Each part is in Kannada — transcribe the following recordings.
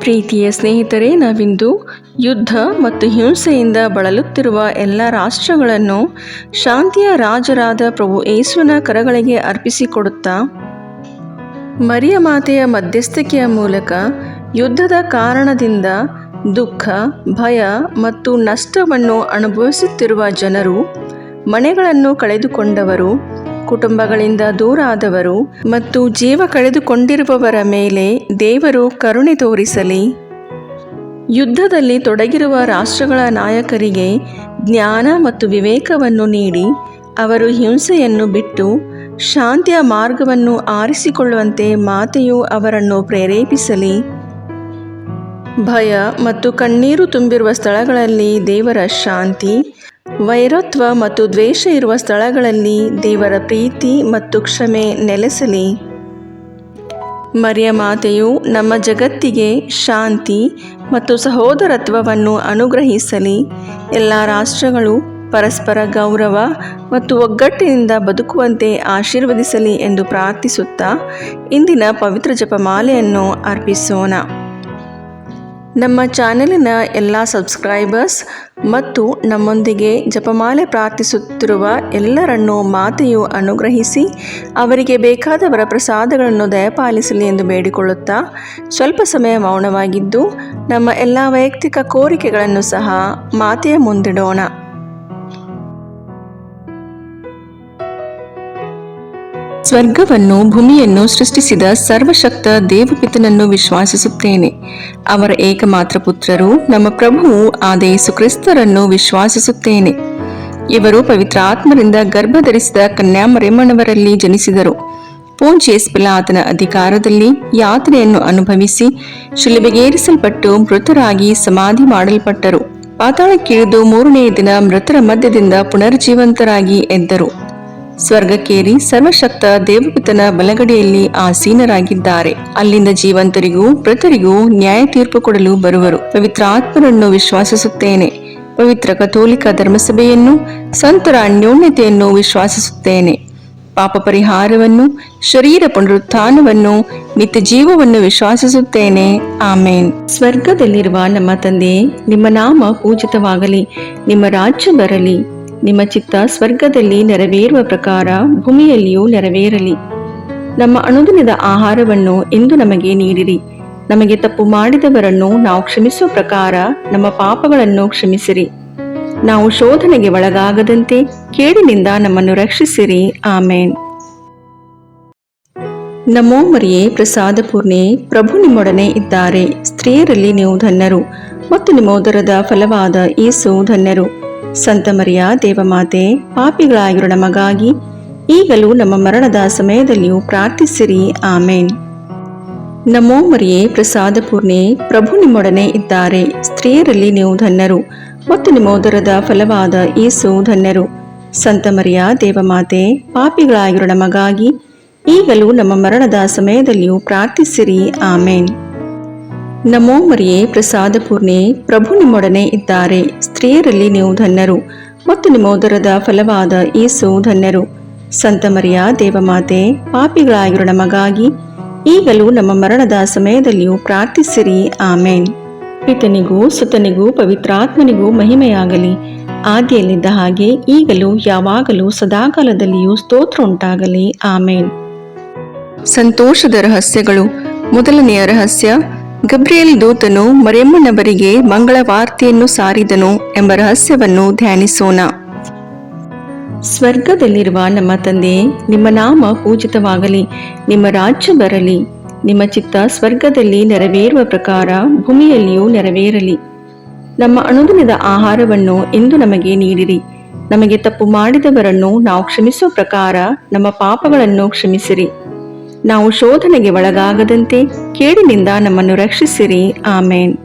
ಪ್ರೀತಿಯ ಸ್ನೇಹಿತರೆ, ನಾವಿಂದು ಯುದ್ಧ ಮತ್ತು ಹಿಂಸೆಯಿಂದ ಬಳಲುತ್ತಿರುವ ಎಲ್ಲ ರಾಷ್ಟ್ರಗಳನ್ನು ಶಾಂತಿಯ ರಾಜರಾದ ಪ್ರಭು ಯೇಸುವಿನ ಕರಗಳಿಗೆ ಅರ್ಪಿಸಿಕೊಡುತ್ತಾ, ಮರಿಯ ಮಾತೆಯ ಮಧ್ಯಸ್ಥಿಕೆಯ ಮೂಲಕ ಯುದ್ಧದ ಕಾರಣದಿಂದ ದುಃಖ, ಭಯ ಮತ್ತು ನಷ್ಟವನ್ನು ಅನುಭವಿಸುತ್ತಿರುವ ಜನರು, ಮನೆಗಳನ್ನು ಕಳೆದುಕೊಂಡವರು, ಕುಟುಂಬಗಳಿಂದ ದೂರಾದವರು ಮತ್ತು ಜೀವ ಕಳೆದುಕೊಂಡಿರುವವರ ಮೇಲೆ ದೇವರು ಕರುಣೆ ತೋರಿಸಲಿ. ಯುದ್ಧದಲ್ಲಿ ತೊಡಗಿರುವ ರಾಷ್ಟ್ರಗಳ ನಾಯಕರಿಗೆ ಜ್ಞಾನ ಮತ್ತು ವಿವೇಕವನ್ನು ನೀಡಿ, ಅವರು ಹಿಂಸೆಯನ್ನು ಬಿಟ್ಟು ಶಾಂತಿಯ ಮಾರ್ಗವನ್ನು ಆರಿಸಿಕೊಳ್ಳುವಂತೆ ಮಾತೆಯು ಅವರನ್ನು ಪ್ರೇರೇಪಿಸಲಿ. ಭಯ ಮತ್ತು ಕಣ್ಣೀರು ತುಂಬಿರುವ ಸ್ಥಳಗಳಲ್ಲಿ ದೇವರ ಶಾಂತಿ, ವೈರತ್ವ ಮತ್ತು ದ್ವೇಷ ಇರುವ ಸ್ಥಳಗಳಲ್ಲಿ ದೇವರ ಪ್ರೀತಿ ಮತ್ತು ಕ್ಷಮೆ ನೆಲೆಸಲಿ. ಮರಿಯ ಮಾತೆಯು ನಮ್ಮ ಜಗತ್ತಿಗೆ ಶಾಂತಿ ಮತ್ತು ಸಹೋದರತ್ವವನ್ನು ಅನುಗ್ರಹಿಸಲಿ. ಎಲ್ಲ ರಾಷ್ಟ್ರಗಳು ಪರಸ್ಪರ ಗೌರವ ಮತ್ತು ಒಗ್ಗಟ್ಟಿನಿಂದ ಬದುಕುವಂತೆ ಆಶೀರ್ವದಿಸಲಿ ಎಂದು ಪ್ರಾರ್ಥಿಸುತ್ತಾ ಇಂದಿನ ಪವಿತ್ರ ಜಪಮಾಲೆಯನ್ನು ಅರ್ಪಿಸೋಣ. ನಮ್ಮ ಚಾನೆಲಿನ ಎಲ್ಲ ಸಬ್ಸ್ಕ್ರೈಬರ್ಸ್ ಮತ್ತು ನಮ್ಮೊಂದಿಗೆ ಜಪಮಾಲೆ ಪ್ರಾರ್ಥಿಸುತ್ತಿರುವ ಎಲ್ಲರನ್ನೂ ಮಾತೆಯು ಅನುಗ್ರಹಿಸಿ ಅವರಿಗೆ ಬೇಕಾದವರ ಪ್ರಸಾದಗಳನ್ನು ದಯಪಾಲಿಸಲಿ ಎಂದು ಬೇಡಿಕೊಳ್ಳುತ್ತಾ ಸ್ವಲ್ಪ ಸಮಯ ಮೌನವಾಗಿದ್ದು ನಮ್ಮ ಎಲ್ಲ ವೈಯಕ್ತಿಕ ಕೋರಿಕೆಗಳನ್ನು ಸಹ ಮಾತೆಯ ಮುಂದಿಡೋಣ. ಸ್ವರ್ಗವನ್ನು ಭೂಮಿಯನ್ನು ಸೃಷ್ಟಿಸಿದ ಸರ್ವಶಕ್ತ ದೇವಪಿತನನ್ನು ವಿಶ್ವಾಸಿಸುತ್ತೇನೆ. ಅವರ ಏಕಮಾತ್ರ ಪುತ್ರರು ನಮ್ಮ ಪ್ರಭುವು ಆದ ಯೇಸು ಕ್ರಿಸ್ತರನ್ನು ವಿಶ್ವಾಸಿಸುತ್ತೇನೆ. ಇವರು ಪವಿತ್ರಾತ್ಮರಿಂದ ಗರ್ಭಧರಿಸಿದ ಕನ್ಯಾಮರಿಯಮ್ಮನವರಲ್ಲಿ ಜನಿಸಿದರು. ಪೋಂಚಿಯಸ್ ಪಿಲಾತನ ಅಧಿಕಾರದಲ್ಲಿ ಯಾತನೆಯನ್ನು ಅನುಭವಿಸಿ ಶಿಲುಬೆಗೇರಿಸಲ್ಪಟ್ಟು ಮೃತರಾಗಿ ಸಮಾಧಿ ಮಾಡಲ್ಪಟ್ಟರು. ಪಾತಾಳಕ್ಕಿಳಿದು ಮೂರನೆಯ ದಿನ ಮೃತರ ಮಧ್ಯದಿಂದ ಪುನರ್ಜೀವಂತರಾಗಿ ಎದ್ದರು. ಸ್ವರ್ಗಕ್ಕೇರಿ ಸರ್ವಶಕ್ತ ದೇವಪಿತನ ಬಲಗಡೆಯಲ್ಲಿ ಆಸೀನರಾಗಿದ್ದಾರೆ. ಅಲ್ಲಿಂದ ಜೀವಂತರಿಗೂ ಮೃತರಿಗೂ ನ್ಯಾಯ ತೀರ್ಪು ಕೊಡಲು ಬರುವರು. ಪವಿತ್ರಾತ್ಮರನ್ನು ವಿಶ್ವಾಸಿಸುತ್ತೇನೆ. ಪವಿತ್ರ ಕಥೋಲಿಕ ಧರ್ಮಸಭೆಯನ್ನು, ಸಂತರ ಅನ್ಯೋನ್ಯತೆಯನ್ನು ವಿಶ್ವಾಸಿಸುತ್ತೇನೆ. ಪಾಪ ಪರಿಹಾರವನ್ನು, ಶರೀರ ಪುನರುತ್ಥಾನವನ್ನು, ನಿತ್ಯ ಜೀವವನ್ನು ವಿಶ್ವಾಸಿಸುತ್ತೇನೆ. ಆಮೇನ್. ಸ್ವರ್ಗದಲ್ಲಿರುವ ನಮ್ಮ ತಂದೆ, ನಿಮ್ಮ ನಾಮ ಪೂಜಿತವಾಗಲಿ. ನಿಮ್ಮ ರಾಜ್ಯ ಬರಲಿ. ನಿಮ್ಮ ಚಿತ್ತ ಸ್ವರ್ಗದಲ್ಲಿ ನೆರವೇರುವ ಪ್ರಕಾರ ಭೂಮಿಯಲ್ಲಿಯೂ ನೆರವೇರಲಿ. ನಮ್ಮ ಅನುದಿನದ ಆಹಾರವನ್ನು ಇಂದು ನಮಗೆ ನೀಡಿರಿ. ನಮಗೆ ತಪ್ಪು ಮಾಡಿದವರನ್ನು ನಾವು ಕ್ಷಮಿಸುವ ಪ್ರಕಾರ ನಮ್ಮ ಪಾಪಗಳನ್ನು ಕ್ಷಮಿಸಿರಿ. ನಾವು ಶೋಧನೆಗೆ ಒಳಗಾಗದಂತೆ ಕೇಡಿನಿಂದ ನಮ್ಮನ್ನು ರಕ್ಷಿಸಿರಿ. ಆಮೇನ್. ನಮೋ ಮರಿಯೇ, ಪ್ರಸಾದ ಪೂರ್ಣೆ, ಪ್ರಭು ನಿಮ್ಮೊಡನೆ ಇದ್ದಾರೆ. ಸ್ತ್ರೀಯರಲ್ಲಿ ನೀವು ಧನ್ಯರು ಮತ್ತು ನಿಮ್ಮ ಉದರದ ಫಲವಾದ ಯೇಸು ಧನ್ಯರು. ಸಂತ ಮರಿಯ ದೇವಮಾತೆ, ಪಾಪಿಗಳಾಗಿರೋ ನಮಗಾಗಿ ಈಗಲೂ ನಮ್ಮ ಮರಣದ ಸಮಯದಲ್ಲಿಯೂ ಪ್ರಾರ್ಥಿಸಿರಿ. ಆಮೇನ್. ನಮೋ ಮರಿಯೇ, ಪ್ರಸಾದ ಪೂರ್ಣೆ, ಪ್ರಭು ನಿಮ್ಮೊಡನೆ ಇದ್ದಾರೆ. ಸ್ತ್ರೀಯರಲ್ಲಿ ನೀವು ಧನ್ಯರು ಮತ್ತು ನಿಮ್ಮ ಉದರದ ಫಲವಾದ ಯೇಸು ಧನ್ಯರು. ಸಂತ ಮರಿಯ ದೇವಮಾತೆ, ಪಾಪಿಗಳಾಗಿರೋ ನಮಗಾಗಿ ಈಗಲೂ ನಮ್ಮ ಮರಣದ ಸಮಯದಲ್ಲಿಯೂ ಪ್ರಾರ್ಥಿಸಿರಿ. ಆಮೇನ್. ನಮೋ ಮರಿಯೇ, ಪ್ರಸಾದ ಪೂರ್ಣೆ, ಪ್ರಭು ನಿಮ್ಮೊಡನೆ ಇದ್ದಾರೆ. ಸ್ತ್ರೀಯರಲ್ಲಿ ನೀವು ಧನ್ಯರು ಮತ್ತು ನಿಮ್ಮ ಉದರದ ಫಲವಾದ ಯೇಸು ಧನ್ಯರು. ಸಂತ ಮರಿಯ ದೇವಮಾತೆ, ಪಾಪಿಗಳಾಗಿರೋ ನಮಗಾಗಿ ಈಗಲೂ ನಮ್ಮ ಮರಣದ ಸಮಯದಲ್ಲಿಯೂ ಪ್ರಾರ್ಥಿಸಿರಿ. ಆಮೇನ್. ಪಿತನಿಗೂ ಸುತನಿಗೂ ಪವಿತ್ರಾತ್ಮನಿಗೂ ಮಹಿಮೆಯಾಗಲಿ, ಆದಿಯಲ್ಲಿದ್ದ ಹಾಗೆ ಈಗಲೂ ಯಾವಾಗಲೂ ಸದಾಕಾಲದಲ್ಲಿಯೂ ಸ್ತೋತ್ರ ಉಂಟಾಗಲಿ. ಆಮೇನ್. ಸಂತೋಷದ ರಹಸ್ಯಗಳು. ಮೊದಲನೆಯ ರಹಸ್ಯ, ಗಬ್ರಿಯೇಲ್ ದೂತನು ಮರಿಯಮ್ಮನವರಿಗೆ ಮಂಗಳ ವಾರ್ತೆಯನ್ನು ಸಾರಿದನು ಎಂಬ ರಹಸ್ಯವನ್ನು ಧ್ಯಾನಿಸೋಣ. ಸ್ವರ್ಗದಲ್ಲಿರುವ ನಮ್ಮ ತಂದೆ, ನಿಮ್ಮ ನಾಮ ಪೂಜಿತವಾಗಲಿ. ನಿಮ್ಮ ರಾಜ್ಯ ಬರಲಿ. ನಿಮ್ಮ ಚಿತ್ತ ಸ್ವರ್ಗದಲ್ಲಿ ನೆರವೇರುವ ಪ್ರಕಾರ ಭೂಮಿಯಲ್ಲಿಯೂ ನೆರವೇರಲಿ. ನಮ್ಮ ಅನುದಿನದ ಆಹಾರವನ್ನು ಇಂದು ನಮಗೆ ನೀಡಿರಿ. ನಮಗೆ ತಪ್ಪು ಮಾಡಿದವರನ್ನು ನಾವು ಕ್ಷಮಿಸುವ ಪ್ರಕಾರ ನಮ್ಮ ಪಾಪಗಳನ್ನು ಕ್ಷಮಿಸಿರಿ. ನಾವು ಶೋಧನೆಗೆ ಒಳಗಾಗದಂತೆ ಕೇಡಿನಿಂದ ನಮ್ಮನ್ನು ರಕ್ಷಿಸಿರಿ. ಆಮೇನ್.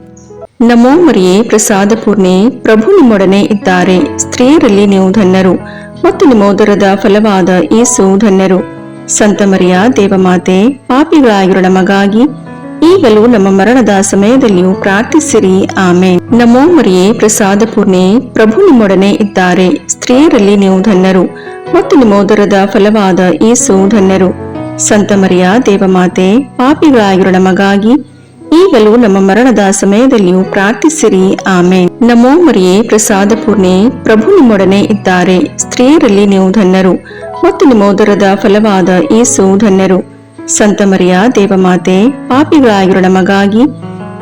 ನಮೋ ಮರಿಯೇ, ಪ್ರಸಾದ ಪೂರ್ಣೆ, ಪ್ರಭು ನಿಮ್ಮೊಡನೆ ಇದ್ದಾರೆ. ಸ್ತ್ರೀಯರಲ್ಲಿ ನೀವು ಧನ್ಯರು ಮತ್ತು ನಿಮ್ಮ ಉದರದ ಫಲವಾದ ಯೇಸು ಧನ್ಯರು. ಸಂತ ಮರಿಯ ದೇವಮಾತೆ, ಪಾಪಿಗಳಾಗಿರೋ ನಮಗಾಗಿ ಈಗಲೂ ನಮ್ಮ ಮರಣದ ಸಮಯದಲ್ಲಿಯೂ ಪ್ರಾರ್ಥಿಸಿರಿ. ಆಮೇನ್. ನಮೋ ಮರಿಯೇ, ಪ್ರಸಾದ ಪೂರ್ಣೆ, ಪ್ರಭು ನಿಮ್ಮೊಡನೆ ಇದ್ದಾರೆ. ಸ್ತ್ರೀಯರಲ್ಲಿ ನೀವು ಧನ್ಯರು ಮತ್ತು ನಿಮ್ಮ ಉದರದ ಫಲವಾದ ಯೇಸು ಧನ್ಯರು. ಸಂತ ಮರಿಯ ದೇವಮಾತೆ, ಪಾಪಿಗಳಾಗಿರೋ ನಮಗಾಗಿ ಈಗಲೂ ನಮ್ಮ ಮರಣದ ಸಮಯದಲ್ಲಿಯೂ ಪ್ರಾರ್ಥಿಸಿರಿ. ಆಮೇನ್. ನಮೋ ಮರಿಯೇ, ಪ್ರಸಾದ ಪೂರ್ಣೆ, ಪ್ರಭು ನಿಮ್ಮೊಡನೆ ಇದ್ದಾರೆ. ಸ್ತ್ರೀಯರಲ್ಲಿ ನೀವು ಧನ್ಯರು ಮತ್ತು ನಿಮ್ಮ ಉದರದ ಫಲವಾದ ಯೇಸು ಧನ್ಯರು. ಸಂತ ಮರಿಯ ದೇವಮಾತೆ, ಪಾಪಿಗಳಾಗಿರೋ ನಮಗಾಗಿ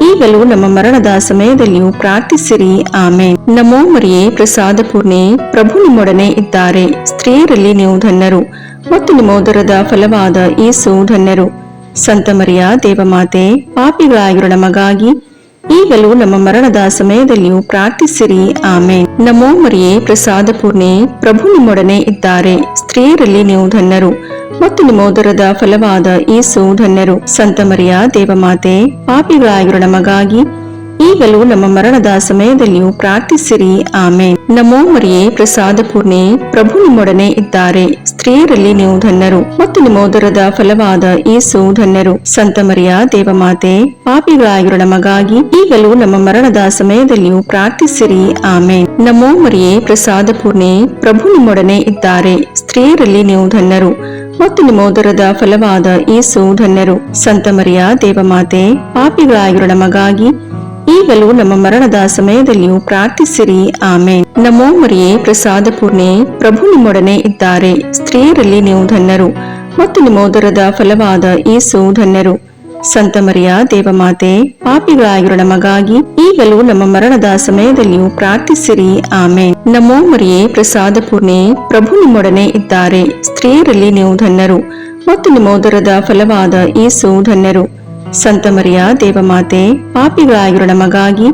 ಈಗಲೂ ನಮ್ಮ ಮರಣದ ಸಮಯದಲ್ಲಿಯೂ ಪ್ರಾರ್ಥಿಸಿರಿ. ಆಮೇನ್. ನಮೋ ಮರಿಯೇ, ಪ್ರಸಾದ ಪೂರ್ಣೆ, ಪ್ರಭು ನಿಮ್ಮೊಡನೆ ಇದ್ದಾರೆ. ಸ್ತ್ರೀಯರಲ್ಲಿ ನೀವು ಧನ್ಯರು ಮತ್ತು ನಿಮ್ಮ ಉದರದ ಫಲವಾದ ಯೇಸು ಧನ್ಯರು. ಸಂತ ಮರಿಯ ದೇವಮಾತೆ, ಪಾಪಿಗಳಾಗಿರೋ ನಮಗಾಗಿ ಈಗಲೂ ನಮ್ಮ ಮರಣದ ಸಮಯದಲ್ಲಿಯೂ ಪ್ರಾರ್ಥಿಸಿರಿ. ಆಮೇನ್. ನಮೋ ಮರಿಯೇ, ಪ್ರಸಾದ ಪೂರ್ಣೆ, ಪ್ರಭು ನಿಮ್ಮೊಡನೆ ಇದ್ದಾರೆ. ಸ್ತ್ರೀಯರಲ್ಲಿ ನೀವು ಧನ್ಯರು ಮತ್ತು ನಿಮ್ಮ ಉದರದ ಫಲವಾದ ಯೇಸು ಧನ್ಯರು. ಸಂತ ಮರಿಯ ದೇವಮಾತೆ, ಪಾಪಿಗಳಾಗಿರೋ ನಮಗಾಗಿ ಈಗಲೂ ನಮ್ಮ ಮರಣದ ಸಮಯದಲ್ಲಿಯೂ ಪ್ರಾರ್ಥಿಸಿರಿ. ಆಮೇನ್. ನಮೋ ಮರಿಯೇ, ಪ್ರಸಾದ ಪೂರ್ಣೆ, ಪ್ರಭು ನಿಮ್ಮೊಡನೆ ಇದ್ದಾರೆ. ಸ್ತ್ರೀಯರಲ್ಲಿ ನೀವು ಧನ್ಯರು ಮತ್ತು ನಿಮ್ಮ ಉದರದ ಫಲವಾದ ಯೇಸು ಧನ್ಯರು. ಸಂತ ಮರಿಯ ದೇವಮಾತೆ, ಪಾಪಿಗಳಾಗಿರೋ ನಮಗಾಗಿ ಈಗಲೂ ನಮ್ಮ ಮರಣದ ಸಮಯದಲ್ಲಿಯೂ ಪ್ರಾರ್ಥಿಸಿರಿ. ಆಮೇನ್. ನಮೋ ಮರಿಯೇ, ಪ್ರಸಾದ ಪೂರ್ಣೆ, ಪ್ರಭು ನಿಮ್ಮೊಡನೆ ಇದ್ದಾರೆ. ಸ್ತ್ರೀಯರಲ್ಲಿ ನೀವು ಧನ್ಯರು ಮತ್ತು ನಿಮ್ಮ ಉದರದ ಫಲವಾದ ಯೇಸು ಧನ್ಯರು. ಸಂತ ಮರಿಯ ದೇವಮಾತೆ, ಪಾಪಿಗಳಾಗಿರೋ ನಮಗಾಗಿ ಈಗಲೂ ನಮ್ಮ ಮರಣದ ಸಮಯದಲ್ಲಿಯೂ ಪ್ರಾರ್ಥಿಸಿರಿ. ಆಮೇನ್. ನಮೋ ಮರಿಯೇ, ಪ್ರಸಾದ ಪೂರ್ಣೆ, ಪ್ರಭು ನಿಮ್ಮೊಡನೆ ಇದ್ದಾರೆ. ಸ್ತ್ರೀಯರಲ್ಲಿ ನೀವು ಧನ್ಯರು ಮತ್ತು ನಿಮ್ಮ ಉದರದ ಫಲವಾದ ಯೇಸು ಧನ್ಯರು. ಸಂತ ಮರಿಯ ದೇವಮಾತೆ, ಪಾಪಿಗಳಾಗಿರೋ ನಮಗಾಗಿ ಈಗಲೂ ನಮ್ಮ ಮರಣದ ಸಮಯದಲ್ಲಿಯೂ ಪ್ರಾರ್ಥಿಸಿರಿ. ಆಮೇನ್. ನಮೋ ಮರಿಯೇ, ಪ್ರಸಾದ ಪೂರ್ಣೆ, ಪ್ರಭು ನಿಮ್ಮೊಡನೆ ಇದ್ದಾರೆ. ಸ್ತ್ರೀಯರಲ್ಲಿ ನೀವು ಧನ್ಯರು ಮತ್ತು ನಿಮ್ಮ ಉದರದ ಫಲವಾದ ಯೇಸು ಧನ್ಯರು. ಸಂತ ಮರಿಯ ದೇವಮಾತೆ, ಪಾಪಿಗಳಾಗಿರೋ ನಮಗಾಗಿ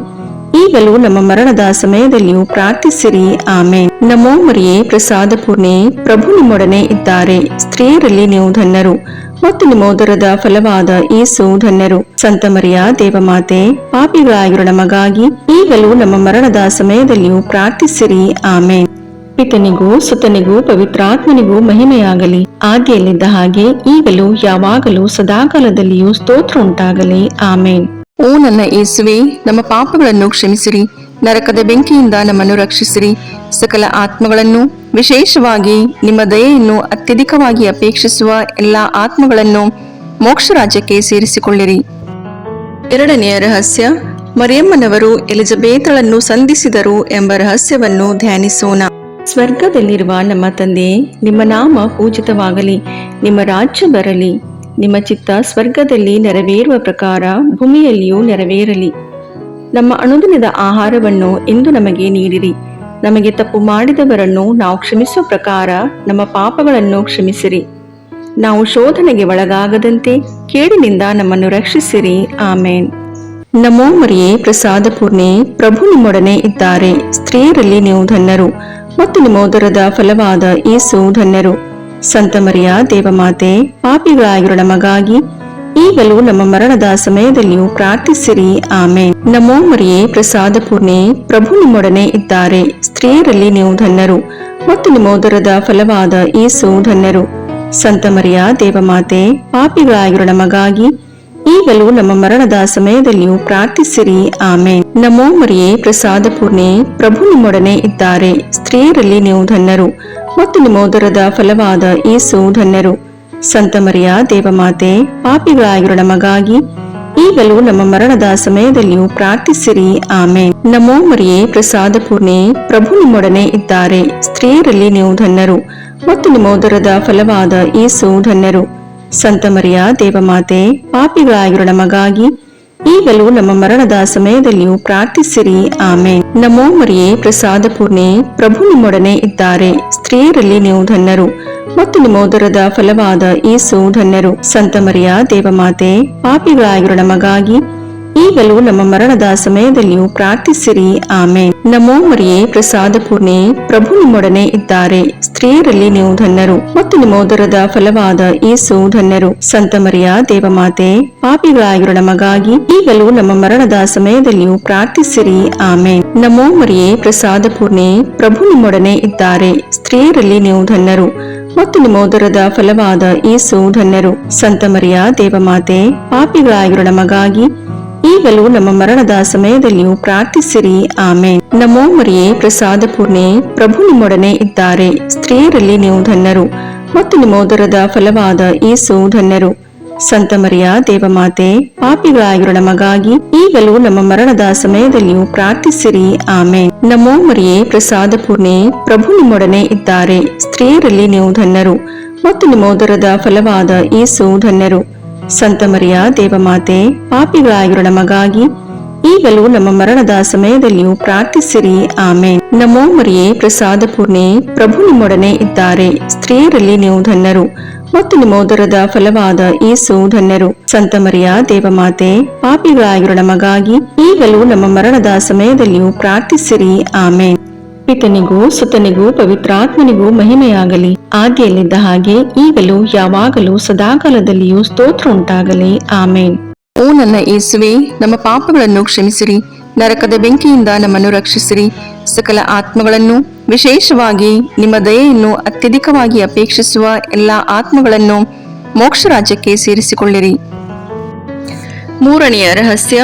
ಈಗಲೂ ನಮ್ಮ ಮರಣದ ಸಮಯದಲ್ಲಿಯೂ ಪ್ರಾರ್ಥಿಸಿರಿ. ಆಮೇನ್. ನಮೋ ಮರಿಯೇ, ಪ್ರಸಾದ ಪೂರ್ಣೆ, ಪ್ರಭು ನಿಮ್ಮೊಡನೆ ಇದ್ದಾರೆ. ಸ್ತ್ರೀಯರಲ್ಲಿ ನೀವು ಧನ್ಯರು ಮತ್ತು ನಿಮ್ಮ ಉದರದ ಫಲವಾದ ಯೇಸು ಧನ್ಯರು. ಸಂತ ಮರಿಯ ದೇವಮಾತೆ, ಪಾಪಿಗಳಾಗಿರೋ ನಮಗಾಗಿ ಈಗಲೂ ನಮ್ಮ ಮರಣದ ಸಮಯದಲ್ಲಿಯೂ ಪ್ರಾರ್ಥಿಸಿರಿ. ಆಮೇನ್. ಪಿತನಿಗೂ ಸುತನಿಗೂ ಪವಿತ್ರಾತ್ಮನಿಗೂ ಮಹಿಮೆಯಾಗಲಿ, ಆದಿಯಲ್ಲಿದ್ದ ಹಾಗೆ ಈಗಲೂ ಯಾವಾಗಲೂ ಸದಾಕಾಲದಲ್ಲಿಯೂ ಸ್ತೋತ್ರ ಉಂಟಾಗಲಿ. ಆಮೇನ್. ಓ ನನ್ನ ಯೇಸುವೆ, ನಮ್ಮ ಪಾಪಗಳನ್ನು ಕ್ಷಮಿಸಿರಿ, ನರಕದ ಬೆಂಕಿಯಿಂದ ನಮ್ಮನ್ನು ರಕ್ಷಿಸಿರಿ, ಸಕಲ ಆತ್ಮಗಳನ್ನು, ವಿಶೇಷವಾಗಿ ನಿಮ್ಮ ದಯೆಯನ್ನು ಅತ್ಯಧಿಕವಾಗಿ ಅಪೇಕ್ಷಿಸುವ ಎಲ್ಲಾ ಆತ್ಮಗಳನ್ನು ಮೋಕ್ಷ ರಾಜ್ಯಕ್ಕೆ ಸೇರಿಸಿಕೊಳ್ಳಿರಿ. ಎರಡನೆಯ ರಹಸ್ಯ, ಮರಿಯಮ್ಮನವರು ಎಲಿಜಬೇತಳನ್ನು ಸಂಧಿಸಿದರು ಎಂಬ ರಹಸ್ಯವನ್ನು ಧ್ಯಾನಿಸೋಣ. ಸ್ವರ್ಗದಲ್ಲಿರುವ ನಮ್ಮ ತಂದೆ, ನಿಮ್ಮ ನಾಮ ಪೂಜಿತವಾಗಲಿ, ನಿಮ್ಮ ರಾಜ್ಯ ಬರಲಿ, ನಿಮ್ಮ ಚಿತ್ತ ಸ್ವರ್ಗದಲ್ಲಿ ನೆರವೇರುವ ಪ್ರಕಾರ ಭೂಮಿಯಲ್ಲಿಯೂ ನೆರವೇರಲಿ. ನಮ್ಮ ಅನುದಿನದ ಆಹಾರವನ್ನು ಇಂದು ನಮಗೆ ನೀಡಿರಿ. ನಮಗೆ ತಪ್ಪು ಮಾಡಿದವರನ್ನು ನಾವು ಕ್ಷಮಿಸುವ ಪ್ರಕಾರ ನಮ್ಮ ಪಾಪಗಳನ್ನು ಕ್ಷಮಿಸಿರಿ. ನಾವು ಶೋಧನೆಗೆ ಒಳಗಾಗದಂತೆ ಕೇಡಿನಿಂದ ನಮ್ಮನ್ನು ರಕ್ಷಿಸಿರಿ. ಆಮೇನ್. ನಮೋ ಮರಿಯೇ, ಪ್ರಸಾದ ಪೂರ್ಣೆ, ಪ್ರಭು ನಿಮ್ಮೊಡನೆ ಇದ್ದಾರೆ. ಸ್ತ್ರೀಯರಲ್ಲಿ ನೀವು ಧನ್ಯರು ಮತ್ತು ನಿಮ್ಮ ಉದರದ ಫಲವಾದ ಯೇಸು ಧನ್ಯರು. ಸಂತ ಮರಿಯ ದೇವಮಾತೆ, ಪಾಪಿಗಳಾಗಿರೋ ನಮಗಾಗಿ ಈಗಲೂ ನಮ್ಮ ಮರಣದ ಸಮಯದಲ್ಲಿಯೂ ಪ್ರಾರ್ಥಿಸಿರಿ. ಆಮೇನ್. ನಮೋ ಮರಿಯೇ, ಪ್ರಸಾದ ಪೂರ್ಣೆ, ಪ್ರಭು ನಿಮ್ಮೊಡನೆ ಇದ್ದಾರೆ. ಸ್ತ್ರೀಯರಲ್ಲಿ ನೀವು ಧನ್ಯರು ಮತ್ತು ನಿಮ್ಮ ಉದರದ ಫಲವಾದ ಯೇಸು ಧನ್ಯರು. ಸಂತ ಮರಿಯ ದೇವಮಾತೆ, ಪಾಪಿಗಳಾಗಿರೋ ನಮಗಾಗಿ ಈಗಲೂ ನಮ್ಮ ಮರಣದ ಸಮಯದಲ್ಲಿಯೂ ಪ್ರಾರ್ಥಿಸಿರಿ. ಆಮೇನ್. ನಮೋ ಮರಿಯೇ, ಪ್ರಸಾದ ಪೂರ್ಣೆ, ಪ್ರಭು ನಿಮ್ಮೊಡನೆ ಇದ್ದಾರೆ. ಸ್ತ್ರೀಯರಲ್ಲಿ ನೀವು ಧನ್ಯರು ಮತ್ತು ನಿಮ್ಮ ಉದರದ ಫಲವಾದ ಯೇಸು ಧನ್ಯರು. ಸಂತ ಮರಿಯ ದೇವಮಾತೆ, ಪಾಪಿಗಳಾಗಿರೋ ನಮಗಾಗಿ ಈಗಲೂ ನಮ್ಮ ಮರಣದ ಸಮಯದಲ್ಲಿಯೂ ಪ್ರಾರ್ಥಿಸಿರಿ. ಆಮೇನ್. ನಮೋ ಮರಿಯೇ, ಪ್ರಸಾದ ಪೂರ್ಣೆ, ಪ್ರಭು ನಿಮ್ಮೊಡನೆ ಇದ್ದಾರೆ. ಸ್ತ್ರೀಯರಲ್ಲಿ ನೀವು ಧನ್ಯರು ಮತ್ತು ನಿಮ್ಮ ಉದರದ ಫಲವಾದ ಯೇಸು ಧನ್ಯರು. ಸಂತ ಮರಿಯ ದೇವಮಾತೆ, ಪಾಪಿಗಳಾಗಿರೋ ನಮಗಾಗಿ ಈಗಲೂ ನಮ್ಮ ಮರಣದ ಸಮಯದಲ್ಲಿಯೂ ಪ್ರಾರ್ಥಿಸಿರಿ. ಆಮೇನ್. ನಮೋ ಮರಿಯೇ, ಪ್ರಸಾದ ಪೂರ್ಣೆ, ಪ್ರಭು ನಿಮ್ಮೊಡನೆ ಇದ್ದಾರೆ. ಸ್ತ್ರೀಯರಲ್ಲಿ ನೀವು ಧನ್ಯರು ಮತ್ತು ನಿಮ್ಮ ಉದರದ ಫಲವಾದ ಯೇಸು ಧನ್ಯರು. ಸಂತ ಮರಿಯ ದೇವಮಾತೆ, ಪಾಪಿಗಳಾಗಿರೋ ನಮಗಾಗಿ ಈಗಲೂ ನಮ್ಮ ಮರಣದ ಸಮಯದಲ್ಲಿಯೂ ಪ್ರಾರ್ಥಿಸಿರಿ. ಆಮೇನ್. ನಮೋ ಮರಿಯೇ, ಪ್ರಸಾದ ಪೂರ್ಣೆ, ಪ್ರಭು ನಿಮ್ಮೊಡನೆ ಇದ್ದಾರೆ. ಸ್ತ್ರೀಯರಲ್ಲಿ ನೀವು ಧನ್ಯರು ಮತ್ತು ನಿಮ್ಮ ಉದರದ ಫಲವಾದ ಯೇಸು ಧನ್ಯರು. ಸಂತ ಮರಿಯ ದೇವಮಾತೆ, ಪಾಪಿಗಳಾಗಿರೋ ನಮಗಾಗಿ ಈಗಲೂ ನಮ್ಮ ಮರಣದ ಸಮಯದಲ್ಲಿಯೂ ಪ್ರಾರ್ಥಿಸಿರಿ. ಆಮೇನ್. ನಮೋ ಮರಿಯೇ, ಪ್ರಸಾದ ಪೂರ್ಣೆ, ಪ್ರಭು ನಿಮ್ಮೊಡನೆ ಇದ್ದಾರೆ. ಸ್ತ್ರೀಯರಲ್ಲಿ ನೀವು ಧನ್ಯರು ಮತ್ತು ನಿಮ್ಮ ಉದರದ ಫಲವಾದ ಯೇಸು ಧನ್ಯರು. ಸಂತ ಮರಿಯ ದೇವಮಾತೆ, ಪಾಪಿಗಳಾಗಿರೋ ನಮಗಾಗಿ ಈಗಲೂ ನಮ್ಮ ಮರಣದ ಸಮಯದಲ್ಲಿಯೂ ಪ್ರಾರ್ಥಿಸಿರಿ. ಆಮೇನ್. ನಮೋ ಮರಿಯೇ, ಪ್ರಸಾದ ಪೂರ್ಣೆ, ಪ್ರಭು ನಿಮ್ಮೊಡನೆ ಇದ್ದಾರೆ. ಸ್ತ್ರೀಯರಲ್ಲಿ ನೀವು ಧನ್ಯರು ಮತ್ತು ನಿಮ್ಮ ಉದರದ ಫಲವಾದ ಯೇಸು ಧನ್ಯರು. ಸಂತ ಮರಿಯ ದೇವಮಾತೆ, ಪಾಪಿಗಳಾಗಿರೋ ನಮಗಾಗಿ ಈಗಲೂ ನಮ್ಮ ಮರಣದ ಸಮಯದಲ್ಲಿಯೂ ಪ್ರಾರ್ಥಿಸಿರಿ. ಆಮೇನ್. ನಮೋ ಮರಿಯೇ, ಪ್ರಸಾದ ಪೂರ್ಣೆ, ಪ್ರಭು ನಿಮ್ಮೊಡನೆ ಇದ್ದಾರೆ. ಸ್ತ್ರೀಯರಲ್ಲಿ ನೀವು ಧನ್ಯರು ಮತ್ತು ನಿಮ್ಮ ಉದರದ ಫಲವಾದ ಯೇಸು ಧನ್ಯರು. ಸಂತ ಮರಿಯ ದೇವಮಾತೆ, ಪಾಪಿಗಳಾಗಿರೋ ನಮಗಾಗಿ ಈಗಲೂ ನಮ್ಮ ಮರಣದ ಸಮಯದಲ್ಲಿಯೂ ಪ್ರಾರ್ಥಿಸಿರಿ. ಆಮೇನ್. ನಮೋ ಮರಿಯೇ, ಪ್ರಸಾದ ಪೂರ್ಣೆ, ಪ್ರಭು ನಿಮ್ಮೊಡನೆ ಇದ್ದಾರೆ. ಸ್ತ್ರೀಯರಲ್ಲಿ ನೀವು ಧನ್ಯರು ಮತ್ತು ನಿಮ್ಮ ಉದರದ ಫಲವಾದ ಯೇಸು ಧನ್ಯರು. ಸಂತ ಮರಿಯ ದೇವಮಾತೆ, ಪಾಪಿಗಳಾಗಿರೋ ನಮಗಾಗಿ ಈಗಲೂ ನಮ್ಮ ಮರಣದ ಸಮಯದಲ್ಲಿಯೂ ಪ್ರಾರ್ಥಿಸಿರಿ. ಆಮೇನ್. ಪಿತನಿಗೂ ಸುತನಿಗೂ ಪವಿತ್ರಾತ್ಮನಿಗೂ ಮಹಿಮೆಯಾಗಲಿ, ಆದಿಯಲ್ಲಿದ್ದ ಹಾಗೆ ಈಗಲೂ ಯಾವಾಗಲೂ ಸದಾಕಾಲದಲ್ಲಿಯೂ ಸ್ತೋತ್ರ ಉಂಟಾಗಲಿ. ಆಮೇನ್. ಓ ನನ್ನ ಯೇಸುವೆ, ನಮ್ಮ ಪಾಪಗಳನ್ನು ಕ್ಷಮಿಸಿರಿ, ನರಕದ ಬೆಂಕಿಯಿಂದ ನಮ್ಮನ್ನು ರಕ್ಷಿಸಿರಿ, ಸಕಲ ಆತ್ಮಗಳನ್ನು, ವಿಶೇಷವಾಗಿ ನಿಮ್ಮ ದಯೆಯನ್ನು ಅತ್ಯಧಿಕವಾಗಿ ಅಪೇಕ್ಷಿಸುವ ಎಲ್ಲಾ ಆತ್ಮಗಳನ್ನು ಮೋಕ್ಷ ರಾಜ್ಯಕ್ಕೆ ಸೇರಿಸಿಕೊಳ್ಳಿರಿ. ಮೂರನೆಯ ರಹಸ್ಯ,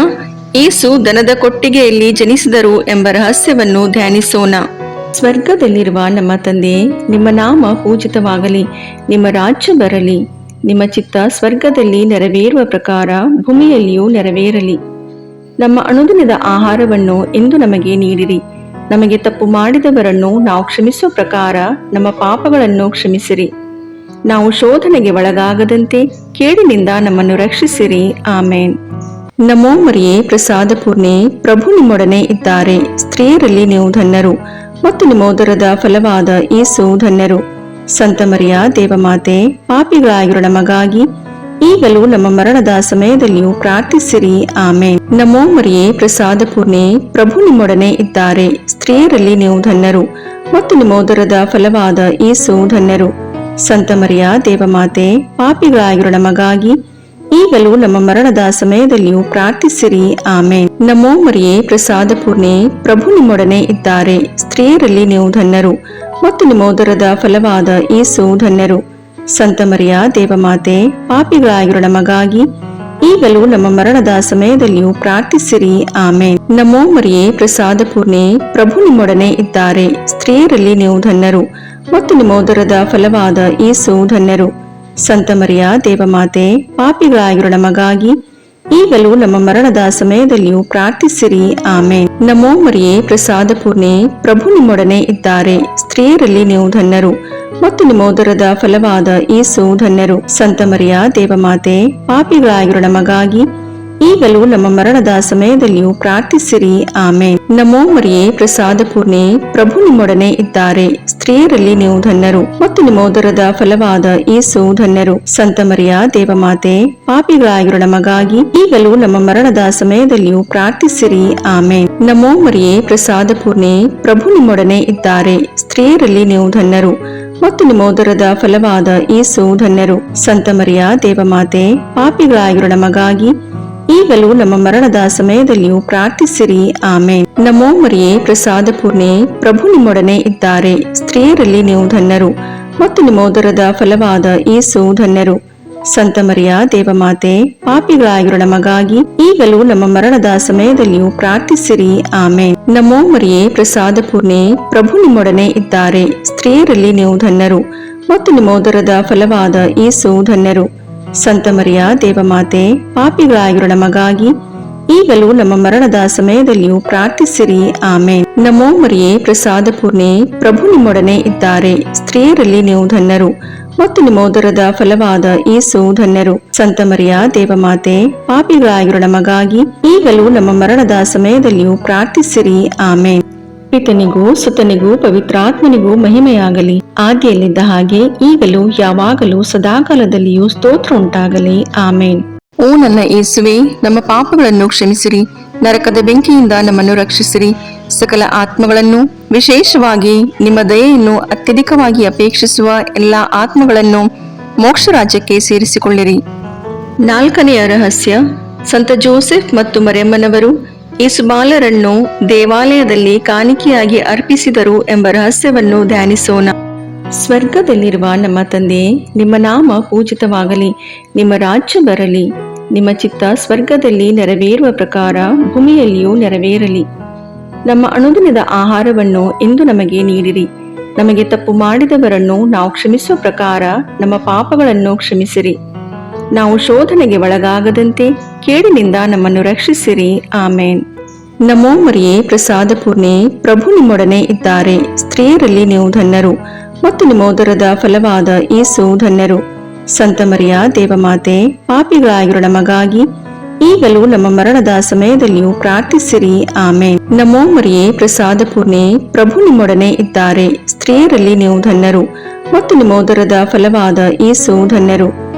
ಯೇಸು ದನದ ಕೊಟ್ಟಿಗೆಯಲ್ಲಿ ಜನಿಸಿದರು ಎಂಬ ರಹಸ್ಯವನ್ನು ಧ್ಯಾನಿಸೋಣ. ಸ್ವರ್ಗದಲ್ಲಿರುವ ನಮ್ಮ ತಂದೆಯೇ, ನಿಮ್ಮ ನಾಮ ಪೂಜಿತವಾಗಲಿ, ನಿಮ್ಮ ರಾಜ್ಯ ಬರಲಿ, ನಿಮ್ಮ ಚಿತ್ತ ಸ್ವರ್ಗದಲ್ಲಿ ನೆರವೇರುವ ಪ್ರಕಾರ ಭೂಮಿಯಲ್ಲಿಯೂ ನೆರವೇರಲಿ. ನಮ್ಮ ಅನುದಿನದ ಆಹಾರವನ್ನು ಇಂದು ನಮಗೆ ನೀಡಿರಿ. ನಮಗೆ ತಪ್ಪು ಮಾಡಿದವರನ್ನು ನಾವು ಕ್ಷಮಿಸುವ ಪ್ರಕಾರ ನಮ್ಮ ಪಾಪಗಳನ್ನು ಕ್ಷಮಿಸಿರಿ. ನಾವು ಶೋಧನೆಗೆ ಒಳಗಾಗದಂತೆ ಕೇಡಿನಿಂದ ನಮ್ಮನ್ನು ರಕ್ಷಿಸಿರಿ. ಆಮೇನ್. ನಮೋ ಮರಿಯೇ, ಪ್ರಸಾದ ಪೂರ್ಣೆ, ಪ್ರಭು ನಿಮ್ಮೊಡನೆ ಇದ್ದಾರೆ. ಸ್ತ್ರೀಯರಲ್ಲಿ ನೀವು ಧನ್ಯರು ಮತ್ತು ನಿಮ್ಮ ಉದರದ ಫಲವಾದ ಯೇಸು ಧನ್ಯರು. ಸಂತ ಮರಿಯ ದೇವಮಾತೆ, ಪಾಪಿಗಳಾಗಿರೋ ನಮಗಾಗಿ ಈಗಲೂ ನಮ್ಮ ಮರಣದ ಸಮಯದಲ್ಲಿಯೂ ಪ್ರಾರ್ಥಿಸಿರಿ. ಆಮೇನ್. ನಮೋ ಮರಿಯೇ, ಪ್ರಸಾದ ಪೂರ್ಣೆ, ಪ್ರಭು ನಿಮ್ಮೊಡನೆ ಇದ್ದಾರೆ. ಸ್ತ್ರೀಯರಲ್ಲಿ ನೀವು ಧನ್ಯರು ಮತ್ತು ನಿಮ್ಮ ಉದರದ ಫಲವಾದ ಯೇಸು ಧನ್ಯರು. ಸಂತ ಮರಿಯ ದೇವಮಾತೆ, ಪಾಪಿಗಳಾಗಿರೋ ನಮಗಾಗಿ ಈಗಲೂ ನಮ್ಮ ಮರಣದ ಸಮಯದಲ್ಲಿಯೂ ಪ್ರಾರ್ಥಿಸಿರಿ. ಆಮೇನ್. ನಮೋ ಮರಿಯೇ, ಪ್ರಸಾದ ಪೂರ್ಣೆ, ಪ್ರಭು ನಿಮ್ಮೊಡನೆ ಇದ್ದಾರೆ. ಸ್ತ್ರೀಯರಲ್ಲಿ ನೀವು ಧನ್ಯರು ಮತ್ತು ನಿಮ್ಮ ಉದರದ ಫಲವಾದ ಯೇಸು ಧನ್ಯರು. ಸಂತ ಮರಿಯ ದೇವಮಾತೆ, ಪಾಪಿಗಳಾಗಿರೋ ನಮಗಾಗಿ ಈಗಲೂ ನಮ್ಮ ಮರಣದ ಸಮಯದಲ್ಲಿಯೂ ಪ್ರಾರ್ಥಿಸಿರಿ. ಆಮೇನ್. ನಮೋ ಮರಿಯೇ, ಪ್ರಸಾದ ಪೂರ್ಣೆ, ಪ್ರಭು ನಿಮ್ಮೊಡನೆ ಇದ್ದಾರೆ. ಸ್ತ್ರೀಯರಲ್ಲಿ ನೀವು ಧನ್ಯರು ಮತ್ತು ನಿಮ್ಮ ಉದರದ ಫಲವಾದ ಯೇಸು ಧನ್ಯರು. ಸಂತ ಮರಿಯ ದೇವಮಾತೆ, ಪಾಪಿಗಳಾಗಿರೋ ನಮಗಾಗಿ ಈಗಲೂ ನಮ್ಮ ಮರಣದ ಸಮಯದಲ್ಲಿಯೂ ಪ್ರಾರ್ಥಿಸಿರಿ. ಆಮೇನ್. ನಮೋ ಮರಿಯೇ, ಪ್ರಸಾದ ಪೂರ್ಣೆ, ಪ್ರಭು ನಿಮ್ಮೊಡನೆ ಇದ್ದಾರೆ. ಸ್ತ್ರೀಯರಲ್ಲಿ ನೀವು ಧನ್ಯರು ಮತ್ತು ನಿಮ್ಮ ಉದರದ ಫಲವಾದ ಯೇಸು ಧನ್ಯರು. ಸಂತ ಮರಿಯ ದೇವಮಾತೆ, ಪಾಪಿಗಳಾಗಿರೋ ನಮಗಾಗಿ ಈಗಲೂ ನಮ್ಮ ಮರಣದ ಸಮಯದಲ್ಲಿಯೂ ಪ್ರಾರ್ಥಿಸಿರಿ. ಆಮೇನ್. ನಮೋ ಮರಿಯೇ, ಪ್ರಸಾದ ಪೂರ್ಣೆ, ಪ್ರಭು ನಿಮ್ಮೊಡನೆ ಇದ್ದಾರೆ. ಸ್ತ್ರೀಯರಲ್ಲಿ ನೀವು ಧನ್ಯರು ಮತ್ತು ನಿಮ್ಮ ಉದರದ ಫಲವಾದ ಯೇಸು ಧನ್ಯರು. ಸಂತ ಮರಿಯ ದೇವಮಾತೆ, ಪಾಪಿಗಳಾಗಿರೋ ನಮಗಾಗಿ ಈಗಲೂ ನಮ್ಮ ಮರಣದ ಸಮಯದಲ್ಲಿಯೂ ಪ್ರಾರ್ಥಿಸಿರಿ. ಆಮೇನ್. ನಮೋ ಮರಿಯೇ, ಪ್ರಸಾದ ಪೂರ್ಣೆ, ಪ್ರಭು ನಿಮ್ಮೊಡನೆ ಇದ್ದಾರೆ. ಸ್ತ್ರೀಯರಲ್ಲಿ ನೀವು ಧನ್ಯರು ಮತ್ತು ನಿಮ್ಮ ಉದರದ ಫಲವಾದ ಯೇಸು ಧನ್ಯರು. ಸಂತ ಮರಿಯ ದೇವಮಾತೆ, ಪಾಪಿಗಳಾಗಿರೋ ನಮಗಾಗಿ ಈಗಲೂ ನಮ್ಮ ಮರಣದ ಸಮಯದಲ್ಲಿಯೂ ಪ್ರಾರ್ಥಿಸಿರಿ. ಆಮೇನ್. ನಮೋ ಮರಿಯೇ, ಪ್ರಸಾದ ಪೂರ್ಣೆ, ಪ್ರಭು ನಿಮ್ಮೊಡನೆ ಇದ್ದಾರೆ. ಸ್ತ್ರೀಯರಲ್ಲಿ ನೀವು ಧನ್ಯರು ಮತ್ತು ನಿಮ್ಮ ಉದರದ ಫಲವಾದ ಯೇಸು ಧನ್ಯರು. ಸಂತ ಮರಿಯ ದೇವಮಾತೆ, ಪಾಪಿಗಳಾಗಿರೋ ನಮಗಾಗಿ ಈಗಲೂ ನಮ್ಮ ಮರಣದ ಸಮಯದಲ್ಲಿಯೂ ಪ್ರಾರ್ಥಿಸಿರಿ. ಆಮೇನ್. ನಮೋ ಮರಿಯೇ, ಪ್ರಸಾದ ಪೂರ್ಣೆ, ಪ್ರಭು ನಿಮ್ಮೊಡನೆ ಇದ್ದಾರೆ. ಸ್ತ್ರೀಯರಲ್ಲಿ ನೀವು ಧನ್ಯರು ಮತ್ತು ನಿಮ್ಮ ಉದರದ ಫಲವಾದ ಯೇಸು ಧನ್ಯರು. ಸಂತ ಮರಿಯ ದೇವಮಾತೆ, ಪಾಪಿಗಳಾಗಿರೋ ನಮಗಾಗಿ ಈಗಲೂ ನಮ್ಮ ಮರಣದ ಸಮಯದಲ್ಲಿಯೂ ಪ್ರಾರ್ಥಿಸಿರಿ. ಆಮೇನ್. ನಮೋ ಮರಿಯೇ, ಪ್ರಸಾದ ಪೂರ್ಣೆ, ಪ್ರಭು ನಿಮ್ಮೊಡನೆ ಇದ್ದಾರೆ. ಸ್ತ್ರೀಯರಲ್ಲಿ ನೀವು ಧನ್ಯರು ಮತ್ತು ನಿಮ್ಮ ಉದರದ ಫಲವಾದ ಯೇಸು ಧನ್ಯರು. ಸಂತ ಮರಿಯ ದೇವಮಾತೆ, ಪಾಪಿಗಳಾಗಿರೋ ನಮಗಾಗಿ ಈಗಲೂ ನಮ್ಮ ಮರಣದ ಸಮಯದಲ್ಲಿಯೂ ಪ್ರಾರ್ಥಿಸಿರಿ. ಆಮೇನ್. ಪಿತನಿಗೂ ಸುತನಿಗೂ ಪವಿತ್ರಾತ್ಮನಿಗೂ ಮಹಿಮೆಯಾಗಲಿ, ಆದಿಯಲ್ಲಿದ್ದ ಹಾಗೆ ಈಗಲೂ ಯಾವಾಗಲೂ ಸದಾಕಾಲದಲ್ಲಿಯೂ ಸ್ತೋತ್ರ ಉಂಟಾಗಲಿ. ಆಮೇನ್. ಓ ನನ್ನ ಯೇಸುವೆ, ನಮ್ಮ ಪಾಪಗಳನ್ನು ಕ್ಷಮಿಸಿರಿ, ನರಕದ ಬೆಂಕಿಯಿಂದ ನಮ್ಮನ್ನು ರಕ್ಷಿಸಿರಿ, ಸಕಲ ಆತ್ಮಗಳನ್ನು, ವಿಶೇಷವಾಗಿ ನಿಮ್ಮ ದಯೆಯನ್ನು ಅತ್ಯಧಿಕವಾಗಿ ಅಪೇಕ್ಷಿಸುವ ಎಲ್ಲಾ ಆತ್ಮಗಳನ್ನು ಮೋಕ್ಷ ರಾಜ್ಯಕ್ಕೆ ಸೇರಿಸಿಕೊಳ್ಳಿರಿ. ನಾಲ್ಕನೆಯ ರಹಸ್ಯ, ಸಂತ ಜೋಸೆಫ್ ಮತ್ತು ಮರಿಯಮ್ಮನವರು ಯೇಸುಬಾಲರನ್ನು ದೇವಾಲಯದಲ್ಲಿ ಕಾಣಿಕೆಯಾಗಿ ಅರ್ಪಿಸಿದರು ಎಂಬ ರಹಸ್ಯವನ್ನು ಧ್ಯಾನಿಸೋಣ. ಸ್ವರ್ಗದಲ್ಲಿರುವ ನಮ್ಮ ತಂದೆಯೇ, ನಿಮ್ಮ ನಾಮ ಪೂಜಿತವಾಗಲಿ, ನಿಮ್ಮ ರಾಜ್ಯ ಬರಲಿ, ನಿಮ್ಮ ಚಿತ್ತ ಸ್ವರ್ಗದಲ್ಲಿ ನೆರವೇರುವ ಪ್ರಕಾರ ಭೂಮಿಯಲ್ಲಿಯೂ ನೆರವೇರಲಿ. ನಮ್ಮ ಅನುದಿನದ ಆಹಾರವನ್ನು ಇಂದು ನಮಗೆ ನೀಡಿರಿ. ನಮಗೆ ತಪ್ಪು ಮಾಡಿದವರನ್ನು ನಾವು ಕ್ಷಮಿಸುವ ಪ್ರಕಾರ ನಮ್ಮ ಪಾಪಗಳನ್ನು ಕ್ಷಮಿಸಿರಿ. ನಾವು ಶೋಧನೆಗೆ ಒಳಗಾಗದಂತೆ ಕೇಡಿನಿಂದ ನಮ್ಮನ್ನು ರಕ್ಷಿಸಿರಿ. ಆಮೇನ್. ನಮೋ ಮರಿಯೇ, ಪ್ರಸಾದ ಪೂರ್ಣೆ, ಪ್ರಭು ನಿಮ್ಮೊಡನೆ ಇದ್ದಾರೆ. ಸ್ತ್ರೀಯರಲ್ಲಿ ನೀವು ಧನ್ಯರು ಮತ್ತು ನಿಮ್ಮ ಉದರದ ಫಲವಾದ ಯೇಸು ಧನ್ಯರು. ಸಂತ ಮರಿಯ ದೇವಮಾತೆ, ಪಾಪಿಗಳಾಗಿರೋ ನಮಗಾಗಿ ಈಗಲೂ ನಮ್ಮ ಮರಣದ ಸಮಯದಲ್ಲಿಯೂ ಪ್ರಾರ್ಥಿಸಿರಿ. ಆಮೇನ್. ನಮೋ ಮರಿಯೇ, ಪ್ರಸಾದ ಪೂರ್ಣೆ, ಪ್ರಭು ನಿಮ್ಮೊಡನೆ ಇದ್ದಾರೆ. ಸ್ತ್ರೀಯರಲ್ಲಿ ನೀವು ಧನ್ಯರು ಮತ್ತು ನಿಮ್ಮ ಉದರದ ಫಲವಾದ ಯೇಸು ಧನ್ಯರು.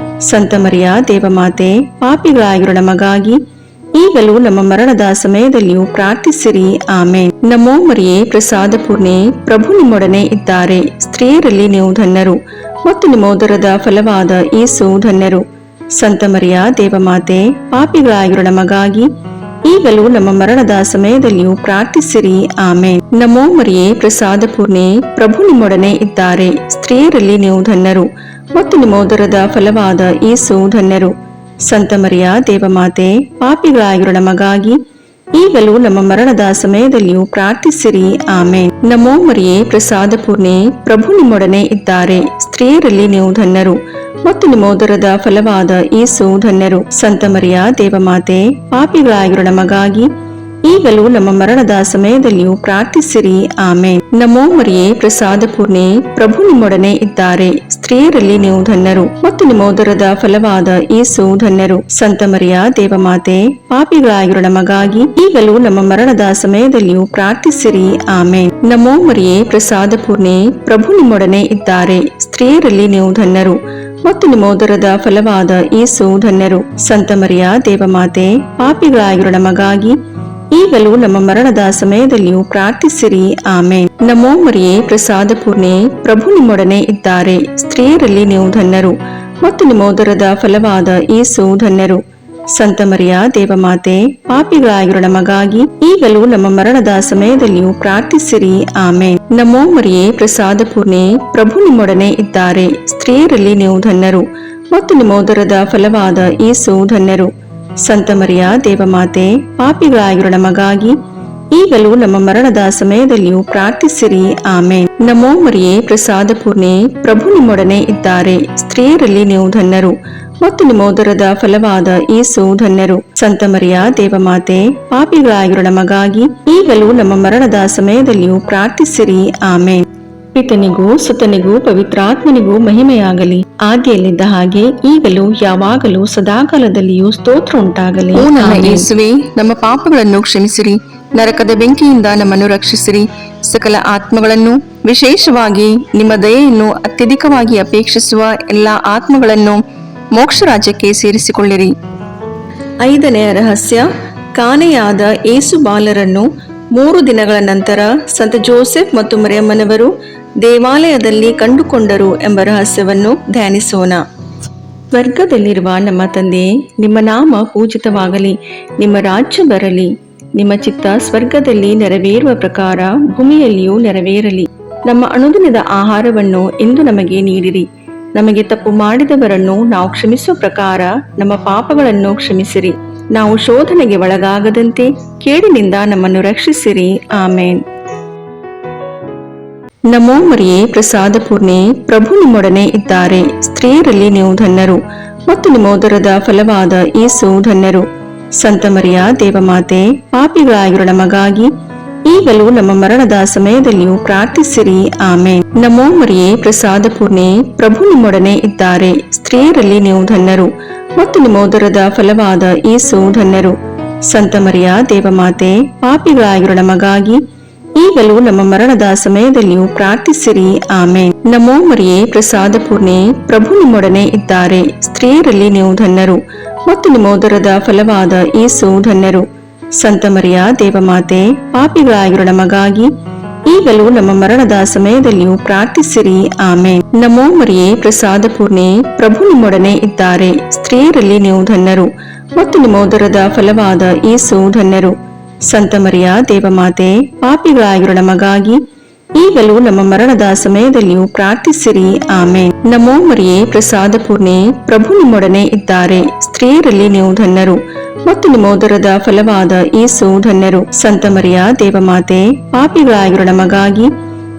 ಸಂತ ಮರಿಯ ದೇವಮಾತೆ, ಪಾಪಿಗಳಾಗಿರೋ ನಮಗಾಗಿ ಈಗಲೂ ನಮ್ಮ ಮರಣದ ಸಮಯದಲ್ಲಿಯೂ ಪ್ರಾರ್ಥಿಸಿರಿ. ಆಮೇನ್. ನಮೋ ಮರಿಯೇ, ಪ್ರಸಾದ ಪೂರ್ಣೆ, ಪ್ರಭು ನಿಮ್ಮೊಡನೆ ಇದ್ದಾರೆ. ಸ್ತ್ರೀಯರಲ್ಲಿ ನೀವು ಧನ್ಯರು ಮತ್ತು ನಿಮ್ಮ ಉದರದ ಫಲವಾದ ಯೇಸು ಧನ್ಯರು. ಸಂತ ಮರಿಯ ದೇವಮಾತೆ, ಪಾಪಿಗಳಾಗಿರೋ ನಮಗಾಗಿ ಈಗಲೂ ನಮ್ಮ ಮರಣದ ಸಮಯದಲ್ಲಿಯೂ ಪ್ರಾರ್ಥಿಸಿರಿ. ಆಮೇನ್. ನಮೋ ಮರಿಯೇ, ಪ್ರಸಾದ ಪೂರ್ಣೆ, ಪ್ರಭು ನಿಮ್ಮೊಡನೆ ಇದ್ದಾರೆ. ಸ್ತ್ರೀಯರಲ್ಲಿ ನೀವು ಧನ್ಯರು ಮತ್ತು ನಿಮ್ಮ ಉದರದ ಫಲವಾದ ಯೇಸು ಧನ್ಯರು. ಸಂತ ಮರಿಯ ದೇವಮಾತೆ, ಪಾಪಿಗಳಾಗಿರೋ ನಮಗಾಗಿ ಈಗಲೂ ನಮ್ಮ ಮರಣದ ಸಮಯದಲ್ಲಿಯೂ ಪ್ರಾರ್ಥಿಸಿರಿ. ಆಮೇನ್. ನಮೋ ಮರಿಯೇ, ಪ್ರಸಾದ ಪೂರ್ಣೆ, ಪ್ರಭು ನಿಮ್ಮೊಡನೆ ಇದ್ದಾರೆ. ಸ್ತ್ರೀಯರಲ್ಲಿ ನೀವು ಧನ್ಯರು ಮತ್ತು ನಿಮ್ಮ ಉದರದ ಫಲವಾದ ಯೇಸು ಧನ್ಯರು. ಸಂತ ಮರಿಯ ದೇವಮಾತೆ, ಪಾಪಿಗಳಾಗಿರೋ ನಮಗಾಗಿ ಈಗಲೂ ನಮ್ಮ ಮರಣದ ಸಮಯದಲ್ಲಿಯೂ ಪ್ರಾರ್ಥಿಸಿರಿ. ಆಮೇನ್. ನಮೋ ಮರಿಯೇ, ಪ್ರಸಾದ ಪೂರ್ಣೆ, ಪ್ರಭು ನಿಮ್ಮೊಡನೆ ಇದ್ದಾರೆ. ಸ್ತ್ರೀಯರಲ್ಲಿ ನೀವು ಧನ್ಯರು ಮತ್ತು ನಿಮ್ಮ ಉದರದ ಫಲವಾದ ಯೇಸು ಧನ್ಯರು. ಸಂತ ಮರಿಯ ದೇವಮಾತೆ, ಪಾಪಿಗಳಾಗಿರೋ ನಮಗಾಗಿ ಈಗಲೂ ನಮ್ಮ ಮರಣದ ಸಮಯದಲ್ಲಿಯೂ ಪ್ರಾರ್ಥಿಸಿರಿ. ಆಮೇನ್. ನಮೋ ಮರಿಯೇ, ಪ್ರಸಾದ ಪೂರ್ಣೆ, ಪ್ರಭು ನಿಮ್ಮೊಡನೆ ಇದ್ದಾರೆ. ಸ್ತ್ರೀಯರಲ್ಲಿ ನೀವು ಧನ್ಯರು ಮತ್ತು ನಿಮ್ಮ ಉದರದ ಫಲವಾದ ಯೇಸು ಧನ್ಯರು. ಸಂತ ಮರಿಯ ದೇವಮಾತೆ, ಪಾಪಿಗಳಾಗಿರೋ ನಮಗಾಗಿ ಈಗಲೂ ನಮ್ಮ ಮರಣದ ಸಮಯದಲ್ಲಿಯೂ ಪ್ರಾರ್ಥಿಸಿರಿ. ಆಮೇನ್. ನಮೋ ಮರಿಯೇ, ಪ್ರಸಾದ ಪೂರ್ಣೆ, ಪ್ರಭು ನಿಮ್ಮೊಡನೆ ಇದ್ದಾರೆ. ಸ್ತ್ರೀಯರಲ್ಲಿ ನೀವು ಧನ್ಯರು ಮತ್ತು ನಿಮ್ಮ ಉದರದ ಫಲವಾದ ಯೇಸು ಧನ್ಯರು. ಸಂತ ಮರಿಯ ದೇವಮಾತೆ, ಪಾಪಿಗಳಾಗಿರೋ ನಮಗಾಗಿ ಈಗಲೂ ನಮ್ಮ ಮರಣದ ಸಮಯದಲ್ಲಿಯೂ ಪ್ರಾರ್ಥಿಸಿರಿ. ಆಮೇನ್. ನಮೋ ಮರಿಯೇ, ಪ್ರಸಾದ ಪೂರ್ಣೆ, ಪ್ರಭು ನಿಮ್ಮೊಡನೆ ಇದ್ದಾರೆ. ಸ್ತ್ರೀಯರಲ್ಲಿ ನೀವು ಧನ್ಯರು ಮತ್ತು ನಿಮ್ಮ ಉದರದ ಫಲವಾದ ಯೇಸು ಧನ್ಯರು. ಸಂತ ಮರಿಯ ದೇವಮಾತೆ, ಪಾಪಿಗಳಾಗಿರೋ ನಮಗಾಗಿ ಈಗಲೂ ನಮ್ಮ ಮರಣದ ಸಮಯದಲ್ಲಿಯೂ ಪ್ರಾರ್ಥಿಸಿರಿ. ಆಮೇನ್. ನಮೋ ಮರಿಯೇ, ಪ್ರಸಾದ ಪೂರ್ಣೆ, ಪ್ರಭು ನಿಮ್ಮೊಡನೆ ಇದ್ದಾರೆ. ಸ್ತ್ರೀಯರಲ್ಲಿ ನೀವು ಧನ್ಯರು ಮತ್ತು ನಿಮ್ಮ ಉದರದ ಫಲವಾದ ಯೇಸು ಧನ್ಯರು. ಸಂತ ಮರಿಯ ದೇವಮಾತೆ, ಪಾಪಿಗಳಾಗಿರೋ ನಮಗಾಗಿ ಈಗಲೂ ನಮ್ಮ ಮರಣದ ಸಮಯದಲ್ಲಿಯೂ ಪ್ರಾರ್ಥಿಸಿರಿ. ಆಮೇನ್. ಪಿತನಿಗೂ ಸುತನಿಗೂ ಪವಿತ್ರಾತ್ಮನಿಗೂ ಮಹಿಮೆಯಾಗಲಿ, ಆದಿಯಲ್ಲಿದ್ದ ಹಾಗೆ ಈಗಲೂ ಯಾವಾಗಲೂ ಸದಾಕಾಲದಲ್ಲಿಯೂ ಸ್ತೋತ್ರ ಉಂಟಾಗಲಿ. ಓ ನನ್ನ ಯೇಸುವೇ, ನಮ್ಮ ಪಾಪಗಳನ್ನು ಕ್ಷಮಿಸಿರಿ, ನರಕದ ಬೆಂಕಿಯಿಂದ ನಮ್ಮನ್ನು ರಕ್ಷಿಸಿರಿ, ಸಕಲ ಆತ್ಮಗಳನ್ನು, ವಿಶೇಷವಾಗಿ ನಿಮ್ಮ ದಯೆಯನ್ನು ಅತ್ಯಧಿಕವಾಗಿ ಅಪೇಕ್ಷಿಸುವ ಎಲ್ಲಾ ಆತ್ಮಗಳನ್ನು ಮೋಕ್ಷ ರಾಜ್ಯಕ್ಕೆ ಸೇರಿಸಿಕೊಳ್ಳಿರಿ. 5ನೇ ರಹಸ್ಯ, ಕಾಣೆಯಾದ ಯೇಸು ಬಾಲರನ್ನು 3 ದಿನಗಳ ನಂತರ ಸಂತ ಜೋಸೆಫ್ ಮತ್ತು ಮರಿಯಮ್ಮನವರು ದೇವಾಲಯದಲ್ಲಿ ಕಂಡುಕೊಂಡರು ಎಂಬ ರಹಸ್ಯವನ್ನು ಧ್ಯಾನಿಸೋಣ. ಸ್ವರ್ಗದಲ್ಲಿರುವ ನಮ್ಮ ತಂದೆಯೇ, ನಿಮ್ಮ ನಾಮ ಪೂಜಿತವಾಗಲಿ, ನಿಮ್ಮ ರಾಜ್ಯ ಬರಲಿ, ನಿಮ್ಮ ಚಿತ್ತ ಸ್ವರ್ಗದಲ್ಲಿ ನೆರವೇರುವ ಪ್ರಕಾರ ಭೂಮಿಯಲ್ಲಿಯೂ ನೆರವೇರಲಿ. ನಮ್ಮ ಅನುದಿನದ ಆಹಾರವನ್ನು ಇಂದು ನಮಗೆ ನೀಡಿರಿ. ನಮಗೆ ತಪ್ಪು ಮಾಡಿದವರನ್ನು ನಾವು ಕ್ಷಮಿಸುವ ಪ್ರಕಾರ ನಮ್ಮ ಪಾಪಗಳನ್ನು ಕ್ಷಮಿಸಿರಿ. ನಾವು ಶೋಧನೆಗೆ ಒಳಗಾಗದಂತೆ ಕೇಡಿನಿಂದ ನಮ್ಮನ್ನು ರಕ್ಷಿಸಿರಿ. ಆಮೇನ್. ನಮೋ ಮರಿಯೇ, ಪ್ರಸಾದ ಪೂರ್ಣೆ, ಪ್ರಭು ನಿಮ್ಮೊಡನೆ ಇದ್ದಾರೆ. ಸ್ತ್ರೀಯರಲ್ಲಿ ನೀವು ಧನ್ಯರು ಮತ್ತು ನಿಮ್ಮ ಉದರದ ಫಲವಾದ ಯೇಸು ಧನ್ಯರು. ಸಂತ ಮರಿಯ ದೇವಮಾತೆ, ಪಾಪಿಗಳಾಗಿರೋ ನಮಗಾಗಿ ಈಗಲೂ ನಮ್ಮ ಮರಣದ ಸಮಯದಲ್ಲಿಯೂ ಪ್ರಾರ್ಥಿಸಿರಿ. ಆಮೇನ್. ನಮೋ ಮರಿಯೇ, ಪ್ರಸಾದ ಪೂರ್ಣೆ, ಪ್ರಭು ನಿಮ್ಮೊಡನೆ ಇದ್ದಾರೆ. ಸ್ತ್ರೀಯರಲ್ಲಿ ನೀವು ಧನ್ಯರು ಮತ್ತು ನಿಮ್ಮ ಉದರದ ಫಲವಾದ ಯೇಸು ಧನ್ಯರು. ಸಂತ ಮರಿಯ ದೇವಮಾತೆ, ಪಾಪಿಗಳಾಗಿರೋ ನಮಗಾಗಿ ಈಗಲೂ ನಮ್ಮ ಮರಣದ ಸಮಯದಲ್ಲಿಯೂ ಪ್ರಾರ್ಥಿಸಿರಿ. ಆಮೇನ್. ನಮೋ ಮರಿಯೇ, ಪ್ರಸಾದ ಪೂರ್ಣೆ, ಪ್ರಭು ನಿಮ್ಮೊಡನೆ ಇದ್ದಾರೆ. ಸ್ತ್ರೀಯರಲ್ಲಿ ನೀವು ಧನ್ಯರು ಮತ್ತು ನಿಮ್ಮ ಉದರದ ಫಲವಾದ ಯೇಸು ಧನ್ಯರು. ಸಂತ ಮರಿಯ ದೇವಮಾತೆ, ಪಾಪಿಗಳಾಗಿರೋ ನಮಗಾಗಿ ಈಗಲೂ ನಮ್ಮ ಮರಣದ ಸಮಯದಲ್ಲಿಯೂ ಪ್ರಾರ್ಥಿಸಿರಿ. ಆಮೇನ್. ನಮೋ ಮರಿಯೇ, ಪ್ರಸಾದ ಪೂರ್ಣೆ, ಪ್ರಭು ನಿಮ್ಮೊಡನೆ ಇದ್ದಾರೆ. ಸ್ತ್ರೀಯರಲ್ಲಿ ನೀವು ಧನ್ಯರು ಮತ್ತು ನಿಮ್ಮ ಉದರದ ಫಲವಾದ ಯೇಸು ಧನ್ಯರು. ಸಂತ ಮರಿಯ ದೇವಮಾತೆ, ಪಾಪಿಗಳಾಗಿರೋ ನಮಗಾಗಿ ಈಗಲೂ ನಮ್ಮ ಮರಣದ ಸಮಯದಲ್ಲಿಯೂ ಪ್ರಾರ್ಥಿಸಿರಿ. ಆಮೇನ್. ನಮೋ ಮರಿಯೇ, ಪ್ರಸಾದ ಪೂರ್ಣೆ, ಪ್ರಭು ನಿಮ್ಮೊಡನೆ ಇದ್ದಾರೆ. ಸ್ತ್ರೀಯರಲ್ಲಿ ನೀವು ಧನ್ಯರು ಮತ್ತು ನಿಮ್ಮ ಉದರದ ಫಲವಾದ ಯೇಸು ಧನ್ಯರು. ಸಂತ ಮರಿಯ ದೇವಮಾತೆ, ಪಾಪಿಗಳಾಗಿರೋ ನಮಗಾಗಿ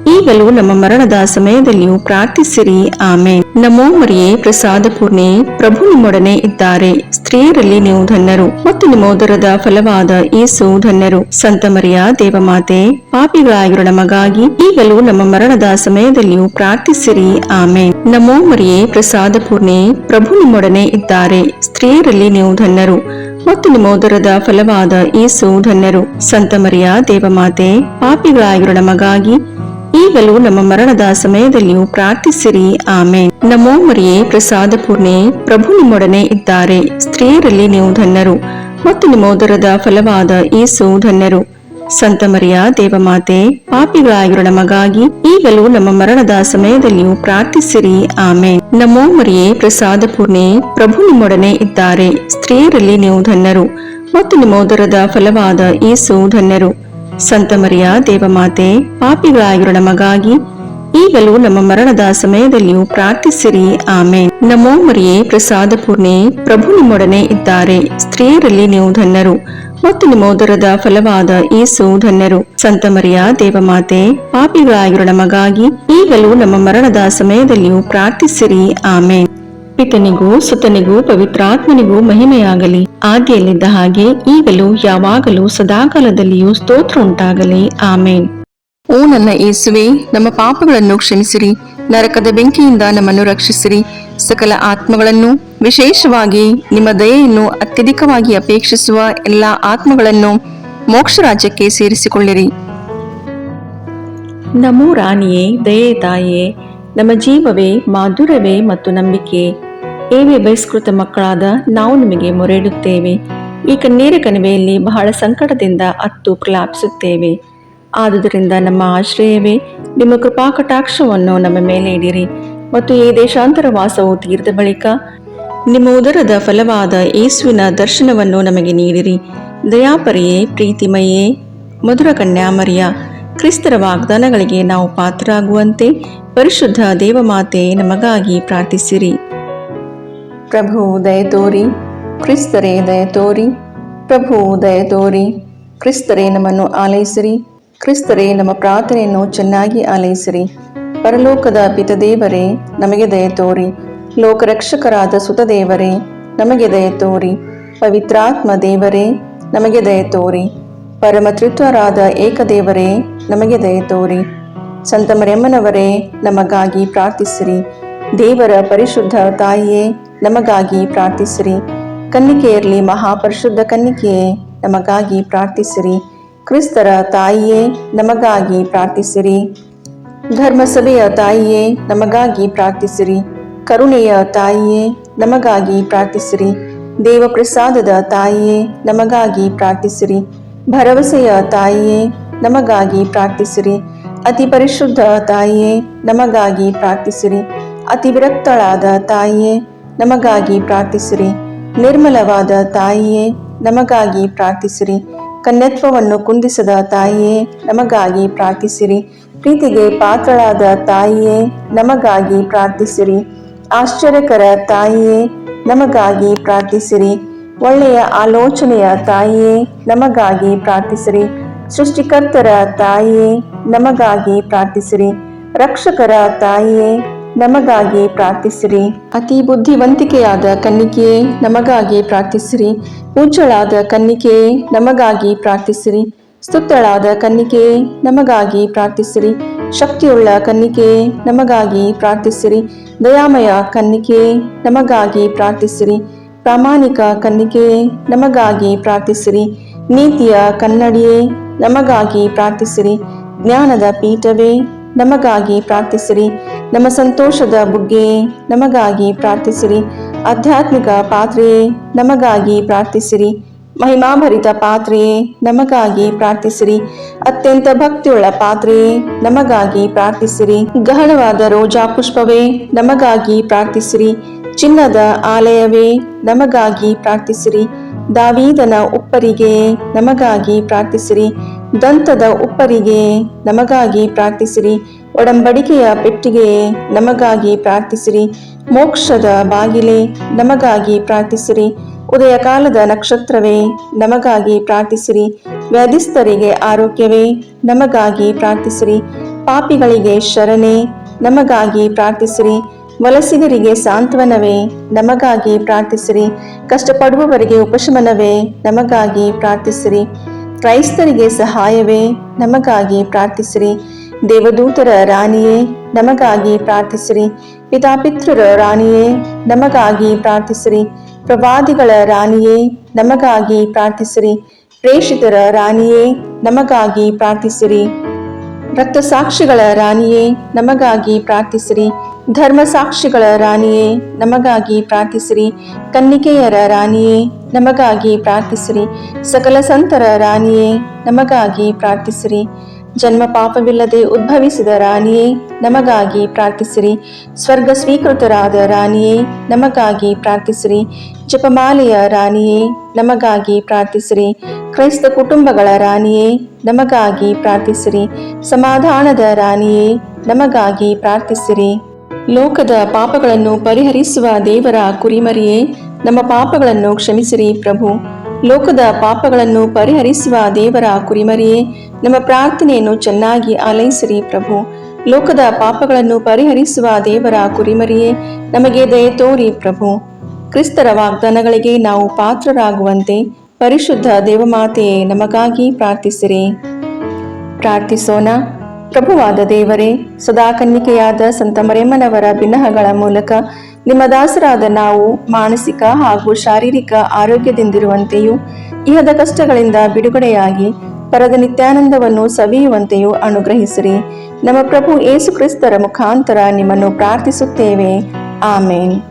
ಈಗಲೂ ನಮ್ಮ ಮರಣದ ಸಮಯದಲ್ಲಿಯೂ ಪ್ರಾರ್ಥಿಸಿರಿ. ಆಮೇನ್. ನಮೋ ಮರಿಯೇ, ಪ್ರಸಾದ ಪೂರ್ಣೆ, ಪ್ರಭು ನಿಮ್ಮೊಡನೆ ಇದ್ದಾರೆ. ಸ್ತ್ರೀಯರಲ್ಲಿ ನೀವು ಧನ್ಯರು ಮತ್ತು ನಿಮ್ಮ ಉದರದ ಫಲವಾದ ಯೇಸು ಧನ್ಯರು. ಸಂತ ಮರಿಯ ದೇವಮಾತೆ, ಪಾಪಿಗಳಾಗಿರೋ ನಮಗಾಗಿ ಈಗಲೂ ನಮ್ಮ ಮರಣದ ಸಮಯದಲ್ಲಿಯೂ ಪ್ರಾರ್ಥಿಸಿರಿ. ಆಮೇನ್. ನಮೋ ಮರಿಯೇ, ಪ್ರಸಾದ ಪೂರ್ಣೆ, ಪ್ರಭು ನಿಮ್ಮೊಡನೆ ಇದ್ದಾರೆ. ಸ್ತ್ರೀಯರಲ್ಲಿ ನೀವು ಧನ್ಯರು ಮತ್ತು ನಿಮ್ಮ ಉದರದ ಫಲವಾದ ಯೇಸು ಧನ್ಯರು. ಸಂತ ಮರಿಯ ದೇವಮಾತೆ, ಪಾಪಿಗಳಾಗಿರೋ ನಮಗಾಗಿ ಈಗಲೂ ನಮ್ಮ ಮರಣದ ಸಮಯದಲ್ಲಿಯೂ ಪ್ರಾರ್ಥಿಸಿರಿ. ಆಮೇನ್. ನಮೋ ಮರಿಯೇ, ಪ್ರಸಾದ ಪೂರ್ಣೆ, ಪ್ರಭು ನಿಮ್ಮೊಡನೆ ಇದ್ದಾರೆ. ಸ್ತ್ರೀಯರಲ್ಲಿ ನೀವು ಧನ್ಯರು ಮತ್ತು ನಿಮ್ಮ ಉದರದ ಫಲವಾದ ಯೇಸು ಧನ್ಯರು. ಸಂತ ಮರಿಯ ದೇವಮಾತೆ, ಪಾಪಿಗಳಾಗಿರೋ ನಮಗಾಗಿ ಈಗಲೂ ನಮ್ಮ ಮರಣದ ಸಮಯದಲ್ಲಿಯೂ ಪ್ರಾರ್ಥಿಸಿರಿ. ಆಮೇನ್. ನಮೋ ಮರಿಯೇ, ಪ್ರಸಾದ ಪೂರ್ಣೆ, ಪ್ರಭು ನಿಮ್ಮೊಡನೆ ಇದ್ದಾರೆ. ಸ್ತ್ರೀಯರಲ್ಲಿ ನೀವು ಧನ್ಯರು ಮತ್ತು ನಿಮ್ಮ ಉದರದ ಫಲವಾದ ಯೇಸು ಧನ್ಯರು. ಸಂತ ಮರಿಯ ದೇವಮಾತೆ, ಪಾಪಿಗಳಾಗಿರೋ ನಮಗಾಗಿ ಈಗಲೂ ನಮ್ಮ ಮರಣದ ಸಮಯದಲ್ಲಿಯೂ ಪ್ರಾರ್ಥಿಸಿರಿ. ಆಮೇನ್. ನಮೋ ಮರಿಯೇ, ಪ್ರಸಾದ ಪೂರ್ಣೆ, ಪ್ರಭು ನಿಮ್ಮೊಡನೆ ಇದ್ದಾರೆ. ಸ್ತ್ರೀಯರಲ್ಲಿ ನೀವು ಧನ್ಯರು ಮತ್ತು ನಿಮ್ಮ ಉದರದ ಫಲವಾದ ಯೇಸು ಧನ್ಯರು. ಸಂತ ಮರಿಯ ದೇವಮಾತೆ, ಪಾಪಿಗಳಾಗಿರೋ ನಮಗಾಗಿ ಈಗಲೂ ನಮ್ಮ ಮರಣದ ಸಮಯದಲ್ಲಿಯೂ ಪ್ರಾರ್ಥಿಸಿರಿ. ಆಮೇನ್. ಪಿತನಿಗೂ ಸುತನಿಗೂ ಪವಿತ್ರಾತ್ಮನಿಗೂ ಮಹಿಮೆಯಾಗಲಿ, ಆದಿಯಲ್ಲಿದ್ದ ಹಾಗೆ ಈಗಲೂ ಯಾವಾಗಲೂ ಸದಾಕಾಲದಲ್ಲಿಯೂ ಸ್ತೋತ್ರ ಉಂಟಾಗಲಿ. ಆಮೇನ್. ಓ ನನ್ನ ಯೇಸುವೆ, ನಮ್ಮ ಪಾಪಗಳನ್ನು ಕ್ಷಮಿಸಿರಿ, ನರಕದ ಬೆಂಕಿಯಿಂದ ನಮ್ಮನ್ನು ರಕ್ಷಿಸಿರಿ, ಸಕಲ ಆತ್ಮಗಳನ್ನು, ವಿಶೇಷವಾಗಿ ನಿಮ್ಮ ದಯೆಯನ್ನು ಅತ್ಯಧಿಕವಾಗಿ ಅಪೇಕ್ಷಿಸುವ ಎಲ್ಲ ಆತ್ಮಗಳನ್ನು ಮೋಕ್ಷ ರಾಜ್ಯಕ್ಕೆ ಸೇರಿಸಿಕೊಳ್ಳಿರಿ. ನಮೋ ರಾಣಿಯೇ, ದಯೆ ತಾಯಿಯೇ, ನಮ್ಮ ಜೀವವೇ, ಮಾಧುರ್ಯವೇ ಮತ್ತು ನಂಬಿಕೆ ಏವೇ ಬಹಿಷ್ಕೃತ ಮಕ್ಕಳಾದ ನಾವು ನಿಮಗೆ ಮೊರೆಯಿಡುತ್ತೇವೆ. ಈ ಕಣ್ಣೀರ ಕಣಿವೆಯಲ್ಲಿ ಬಹಳ ಸಂಕಟದಿಂದ ಅತ್ತು ಪ್ರಲಾಪಿಸುತ್ತೇವೆ. ಆದುದರಿಂದ ನಮ್ಮ ಆಶ್ರಯವೇ, ನಿಮ್ಮ ಕೃಪಾ ಕಟಾಕ್ಷವನ್ನು ನಮ್ಮ ಮೇಲೆ ಇಡಿರಿ ಮತ್ತು ಈ ದೇಶಾಂತರ ವಾಸವು ತೀರ್ದ ಬಳಿಕ ನಿಮ್ಮ ಉದರದ ಫಲವಾದ ಯೇಸುವಿನ ದರ್ಶನವನ್ನು ನಮಗೆ ನೀಡಿರಿ. ದಯಾಪರಿಯೇ, ಪ್ರೀತಿಮಯೇ, ಮಧುರ ಕನ್ಯಾಮರಿಯ, ಕ್ರಿಸ್ತರ ವಾಗ್ದಾನಗಳಿಗೆ ನಾವು ಪಾತ್ರರಾಗುವಂತೆ ಪರಿಶುದ್ಧ ದೇವಮಾತೆ ನಮಗಾಗಿ ಪ್ರಾರ್ಥಿಸಿರಿ. ಪ್ರಭು ದಯತೋರಿ, ಕ್ರಿಸ್ತರೇ ದಯತೋರಿ, ಪ್ರಭು ದಯತೋರಿ, ಕ್ರಿಸ್ತರೇ ನಮ್ಮನ್ನು ಆಲೈಸಿರಿ, ಕ್ರಿಸ್ತರೇ ನಮ್ಮ ಪ್ರಾರ್ಥನೆಯನ್ನು ಚೆನ್ನಾಗಿ ಆಲೈಸಿರಿ. ಪರಲೋಕದ ಪಿತದೇವರೇ, ನಮಗೆ ದಯತೋರಿ. ಲೋಕರಕ್ಷಕರಾದ ಸುತದೇವರೇ, ನಮಗೆ ದಯತೋರಿ. ಪವಿತ್ರಾತ್ಮ ದೇವರೇ, ನಮಗೆ ದಯತೋರಿ. ಪರಮತ್ರಿತ್ವರಾದ ಏಕದೇವರೇ, ನಮಗೆ ದಯತೋರಿ. ಸಂತ ಮರಿಯಮ್ಮನವರೇ, ನಮಗಾಗಿ ಪ್ರಾರ್ಥಿಸಿರಿ. ದೇವರ ಪರಿಶುದ್ಧ ತಾಯಿಯೇ, ನಮಗಾಗಿ ಪ್ರಾರ್ಥಿಸಿರಿ. ಕನ್ನಿಕೆಯರಲ್ಲಿ ಮಹಾಪರಿಶುದ್ಧ ಕನ್ನಿಕೆಯೇ, ನಮಗಾಗಿ ಪ್ರಾರ್ಥಿಸಿರಿ. ಕ್ರಿಸ್ತರ ತಾಯಿಯೇ, ನಮಗಾಗಿ ಪ್ರಾರ್ಥಿಸಿರಿ. ಧರ್ಮಸಭೆಯ ತಾಯಿಯೇ, ನಮಗಾಗಿ ಪ್ರಾರ್ಥಿಸಿರಿ. ಕರುಣೆಯ ತಾಯಿಯೇ, ನಮಗಾಗಿ ಪ್ರಾರ್ಥಿಸಿರಿ. ದೇವಪ್ರಸಾದದ ತಾಯಿಯೇ, ನಮಗಾಗಿ ಪ್ರಾರ್ಥಿಸಿರಿ. ಭರವಸೆಯ ತಾಯಿಯೇ, ನಮಗಾಗಿ ಪ್ರಾರ್ಥಿಸಿರಿ. ಅತಿ ಪರಿಶುದ್ಧ ತಾಯಿಯೇ, ನಮಗಾಗಿ ಪ್ರಾರ್ಥಿಸಿರಿ. ಅತಿ ವಿರಕ್ತಳಾದ ತಾಯಿಯೇ, ನಮಗಾಗಿ ಪ್ರಾರ್ಥಿಸಿರಿ. ನಿರ್ಮಲವಾದ ತಾಯಿಯೇ, ನಮಗಾಗಿ ಪ್ರಾರ್ಥಿಸಿರಿ. ಕನ್ಯತ್ವವನ್ನು ಕುಂದಿಸದ ತಾಯಿಯೇ, ನಮಗಾಗಿ ಪ್ರಾರ್ಥಿಸಿರಿ. ಪ್ರೀತಿಗೆ ಪಾತ್ರಳಾದ ತಾಯಿಯೇ, ನಮಗಾಗಿ ಪ್ರಾರ್ಥಿಸಿರಿ. ಆಶ್ಚರ್ಯಕರ ತಾಯಿಯೇ, ನಮಗಾಗಿ ಪ್ರಾರ್ಥಿಸಿರಿ. ಒಳ್ಳೆಯ ಆಲೋಚನೆಯ ತಾಯಿಯೇ, ನಮಗಾಗಿ ಪ್ರಾರ್ಥಿಸಿರಿ. ಸೃಷ್ಟಿಕರ್ತರ ತಾಯಿಯೇ, ನಮಗಾಗಿ ಪ್ರಾರ್ಥಿಸಿರಿ. ರಕ್ಷಕರ ತಾಯಿಯೇ, ನಮಗಾಗಿ ಪ್ರಾರ್ಥಿಸಿರಿ. ಅತಿ ಬುದ್ಧಿವಂತಿಕೆಯಾದ ಕನ್ನಿಕೆಯೇ, ನಮಗಾಗಿ ಪ್ರಾರ್ಥಿಸಿರಿ. ಪೂಜ್ಯಳಾದ ಕನ್ನಿಕೆಯೇ, ನಮಗಾಗಿ ಪ್ರಾರ್ಥಿಸಿರಿ. ಸ್ತುತ್ಯಳಾದ ಕನ್ನಿಕೆಯೇ, ನಮಗಾಗಿ ಪ್ರಾರ್ಥಿಸಿರಿ. ಶಕ್ತಿಯುಳ್ಳ ಕನ್ನಿಕೆಯೇ, ನಮಗಾಗಿ ಪ್ರಾರ್ಥಿಸಿರಿ. ದಯಾಮಯ ಕನ್ನಿಕೆಯೇ, ನಮಗಾಗಿ ಪ್ರಾರ್ಥಿಸಿರಿ. ಪ್ರಾಮಾಣಿಕ ಕನ್ನಿಕೆಯೇ, ನಮಗಾಗಿ ಪ್ರಾರ್ಥಿಸಿರಿ. ನೀತಿಯ ಕನ್ನಡಿಯೇ, ನಮಗಾಗಿ ಪ್ರಾರ್ಥಿಸಿರಿ. ಜ್ಞಾನದ ಪೀಠವೇ, ನಮಗಾಗಿ ಪ್ರಾರ್ಥಿಸಿರಿ. ನಮ್ಮ ಸಂತೋಷದ ಬುಗ್ಗೆಯೇ, ನಮಗಾಗಿ ಪ್ರಾರ್ಥಿಸಿರಿ. ಆಧ್ಯಾತ್ಮಿಕ ಪಾತ್ರೆಯೇ, ನಮಗಾಗಿ ಪ್ರಾರ್ಥಿಸಿರಿ. ಮಹಿಮಾಭರಿತ ಪಾತ್ರೆಯೇ, ನಮಗಾಗಿ ಪ್ರಾರ್ಥಿಸಿರಿ. ಅತ್ಯಂತ ಭಕ್ತಿಯುಳ್ಳ ಪಾತ್ರೆಯೇ, ನಮಗಾಗಿ ಪ್ರಾರ್ಥಿಸಿರಿ. ಗಹನವಾದ ರೋಜಾ ಪುಷ್ಪವೇ, ನಮಗಾಗಿ ಪ್ರಾರ್ಥಿಸಿರಿ. ಚಿನ್ನದ ಆಲಯವೇ, ನಮಗಾಗಿ ಪ್ರಾರ್ಥಿಸಿರಿ. ದಾವೀದನ ಉಪ್ಪರಿಗೆಯೇ, ನಮಗಾಗಿ ಪ್ರಾರ್ಥಿಸಿರಿ. ದಂತದ ಉಪ್ಪರಿಗೆಯೇ, ನಮಗಾಗಿ ಪ್ರಾರ್ಥಿಸಿರಿ. ಒಡಂಬಡಿಕೆಯ ಪೆಟ್ಟಿಗೆಯೇ, ನಮಗಾಗಿ ಪ್ರಾರ್ಥಿಸಿರಿ. ಮೋಕ್ಷದ ಬಾಗಿಲೇ, ನಮಗಾಗಿ ಪ್ರಾರ್ಥಿಸಿರಿ. ಉದಯ ಕಾಲದ ನಕ್ಷತ್ರವೇ, ನಮಗಾಗಿ ಪ್ರಾರ್ಥಿಸಿರಿ. ವ್ಯಾಧಿಸ್ಥರಿಗೆ ಆರೋಗ್ಯವೇ, ನಮಗಾಗಿ ಪ್ರಾರ್ಥಿಸಿರಿ. ಪಾಪಿಗಳಿಗೆ ಶರಣೆ, ನಮಗಾಗಿ ಪ್ರಾರ್ಥಿಸಿರಿ. ವಲಸಿಗರಿಗೆ ಸಾಂತ್ವನವೇ, ನಮಗಾಗಿ ಪ್ರಾರ್ಥಿಸಿರಿ. ಕಷ್ಟಪಡುವವರಿಗೆ ಉಪಶಮನವೇ, ನಮಗಾಗಿ ಪ್ರಾರ್ಥಿಸಿರಿ. ಕ್ರೈಸ್ತರಿಗೆ ಸಹಾಯವೇ, ನಮಗಾಗಿ ಪ್ರಾರ್ಥಿಸಿರಿ. ದೇವದೂತರ ರಾಣಿಯೇ, ನಮಗಾಗಿ ಪ್ರಾರ್ಥಿಸಿರಿ. ಪಿತಾಪಿತೃರ ರಾಣಿಯೇ, ನಮಗಾಗಿ ಪ್ರಾರ್ಥಿಸಿರಿ. ಪ್ರವಾದಿಗಳ ರಾಣಿಯೇ, ನಮಗಾಗಿ ಪ್ರಾರ್ಥಿಸಿರಿ. ಪ್ರೇಷಿತರ ರಾಣಿಯೇ, ನಮಗಾಗಿ ಪ್ರಾರ್ಥಿಸಿರಿ. ರಕ್ತಸಾಕ್ಷಿಗಳ ರಾಣಿಯೇ, ನಮಗಾಗಿ ಪ್ರಾರ್ಥಿಸಿರಿ. ಧರ್ಮಸಾಕ್ಷಿಗಳ ರಾಣಿಯೇ, ನಮಗಾಗಿ ಪ್ರಾರ್ಥಿಸಿರಿ. ಕನ್ನಿಕೆಯರ ರಾಣಿಯೇ, ನಮಗಾಗಿ ಪ್ರಾರ್ಥಿಸಿರಿ. ಸಕಲ ಸಂತರ ರಾಣಿಯೇ, ನಮಗಾಗಿ ಪ್ರಾರ್ಥಿಸಿರಿ. ಜನ್ಮ ಪಾಪವಿಲ್ಲದೆ ಉದ್ಭವಿಸಿದ ರಾಣಿಯೇ, ನಮಗಾಗಿ ಪ್ರಾರ್ಥಿಸಿರಿ. ಸ್ವರ್ಗ ಸ್ವೀಕೃತರಾದ ರಾಣಿಯೇ, ನಮಗಾಗಿ ಪ್ರಾರ್ಥಿಸಿರಿ. ಜಪಮಾಲೆಯ ರಾಣಿಯೇ, ನಮಗಾಗಿ ಪ್ರಾರ್ಥಿಸಿರಿ. ಕ್ರೈಸ್ತ ಕುಟುಂಬಗಳ ರಾಣಿಯೇ, ನಮಗಾಗಿ ಪ್ರಾರ್ಥಿಸಿರಿ. ಸಮಾಧಾನದ ರಾಣಿಯೇ, ನಮಗಾಗಿ ಪ್ರಾರ್ಥಿಸಿರಿ. ಲೋಕದ ಪಾಪಗಳನ್ನು ಪರಿಹರಿಸುವ ದೇವರ ಕುರಿಮರಿಯೇ, ನಮ್ಮ ಪಾಪಗಳನ್ನು ಕ್ಷಮಿಸಿರಿ ಪ್ರಭು. ಲೋಕದ ಪಾಪಗಳನ್ನು ಪರಿಹರಿಸುವ ದೇವರ ಕುರಿಮರಿಯೇ, ನಮ್ಮ ಪ್ರಾರ್ಥನೆಯನ್ನು ಚೆನ್ನಾಗಿ ಆಲೈಸಿರಿ ಪ್ರಭು. ಲೋಕದ ಪಾಪಗಳನ್ನು ಪರಿಹರಿಸುವ ದೇವರ ಕುರಿಮರಿಯೇ, ನಮಗೆ ದಯೆ ತೋರಿ ಪ್ರಭು. ಕ್ರಿಸ್ತರ ವಾಗ್ದಾನಗಳಿಗೆ ನಾವು ಪಾತ್ರರಾಗುವಂತೆ ಪರಿಶುದ್ಧ ದೇವಮಾತೆಯೇ, ನಮಗಾಗಿ ಪ್ರಾರ್ಥಿಸಿರಿ. ಪ್ರಾರ್ಥಿಸೋಣ. ಪ್ರಭುವಾದ ದೇವರೇ, ಸದಾ ಕನ್ನಿಕೆಯಾದ ಸಂತ ಮರಿಯಮ್ಮನವರ ಬಿನ್ನಹಗಳ ಮೂಲಕ ನಿಮ್ಮ ದಾಸರಾದ ನಾವು ಮಾನಸಿಕ ಹಾಗೂ ಶಾರೀರಿಕ ಆರೋಗ್ಯದಿಂದಿರುವಂತೆಯೂ ಇಹದ ಕಷ್ಟಗಳಿಂದ ಬಿಡುಗಡೆಯಾಗಿ ಪರದ ನಿತ್ಯಾನಂದವನ್ನು ಸವಿಯುವಂತೆಯೂ ಅನುಗ್ರಹಿಸಿರಿ. ನಮ್ಮ ಪ್ರಭು ಯೇಸು ಕ್ರಿಸ್ತರ ಮುಖಾಂತರ ನಿಮ್ಮನ್ನು ಪ್ರಾರ್ಥಿಸುತ್ತೇವೆ. ಆಮೇನ್.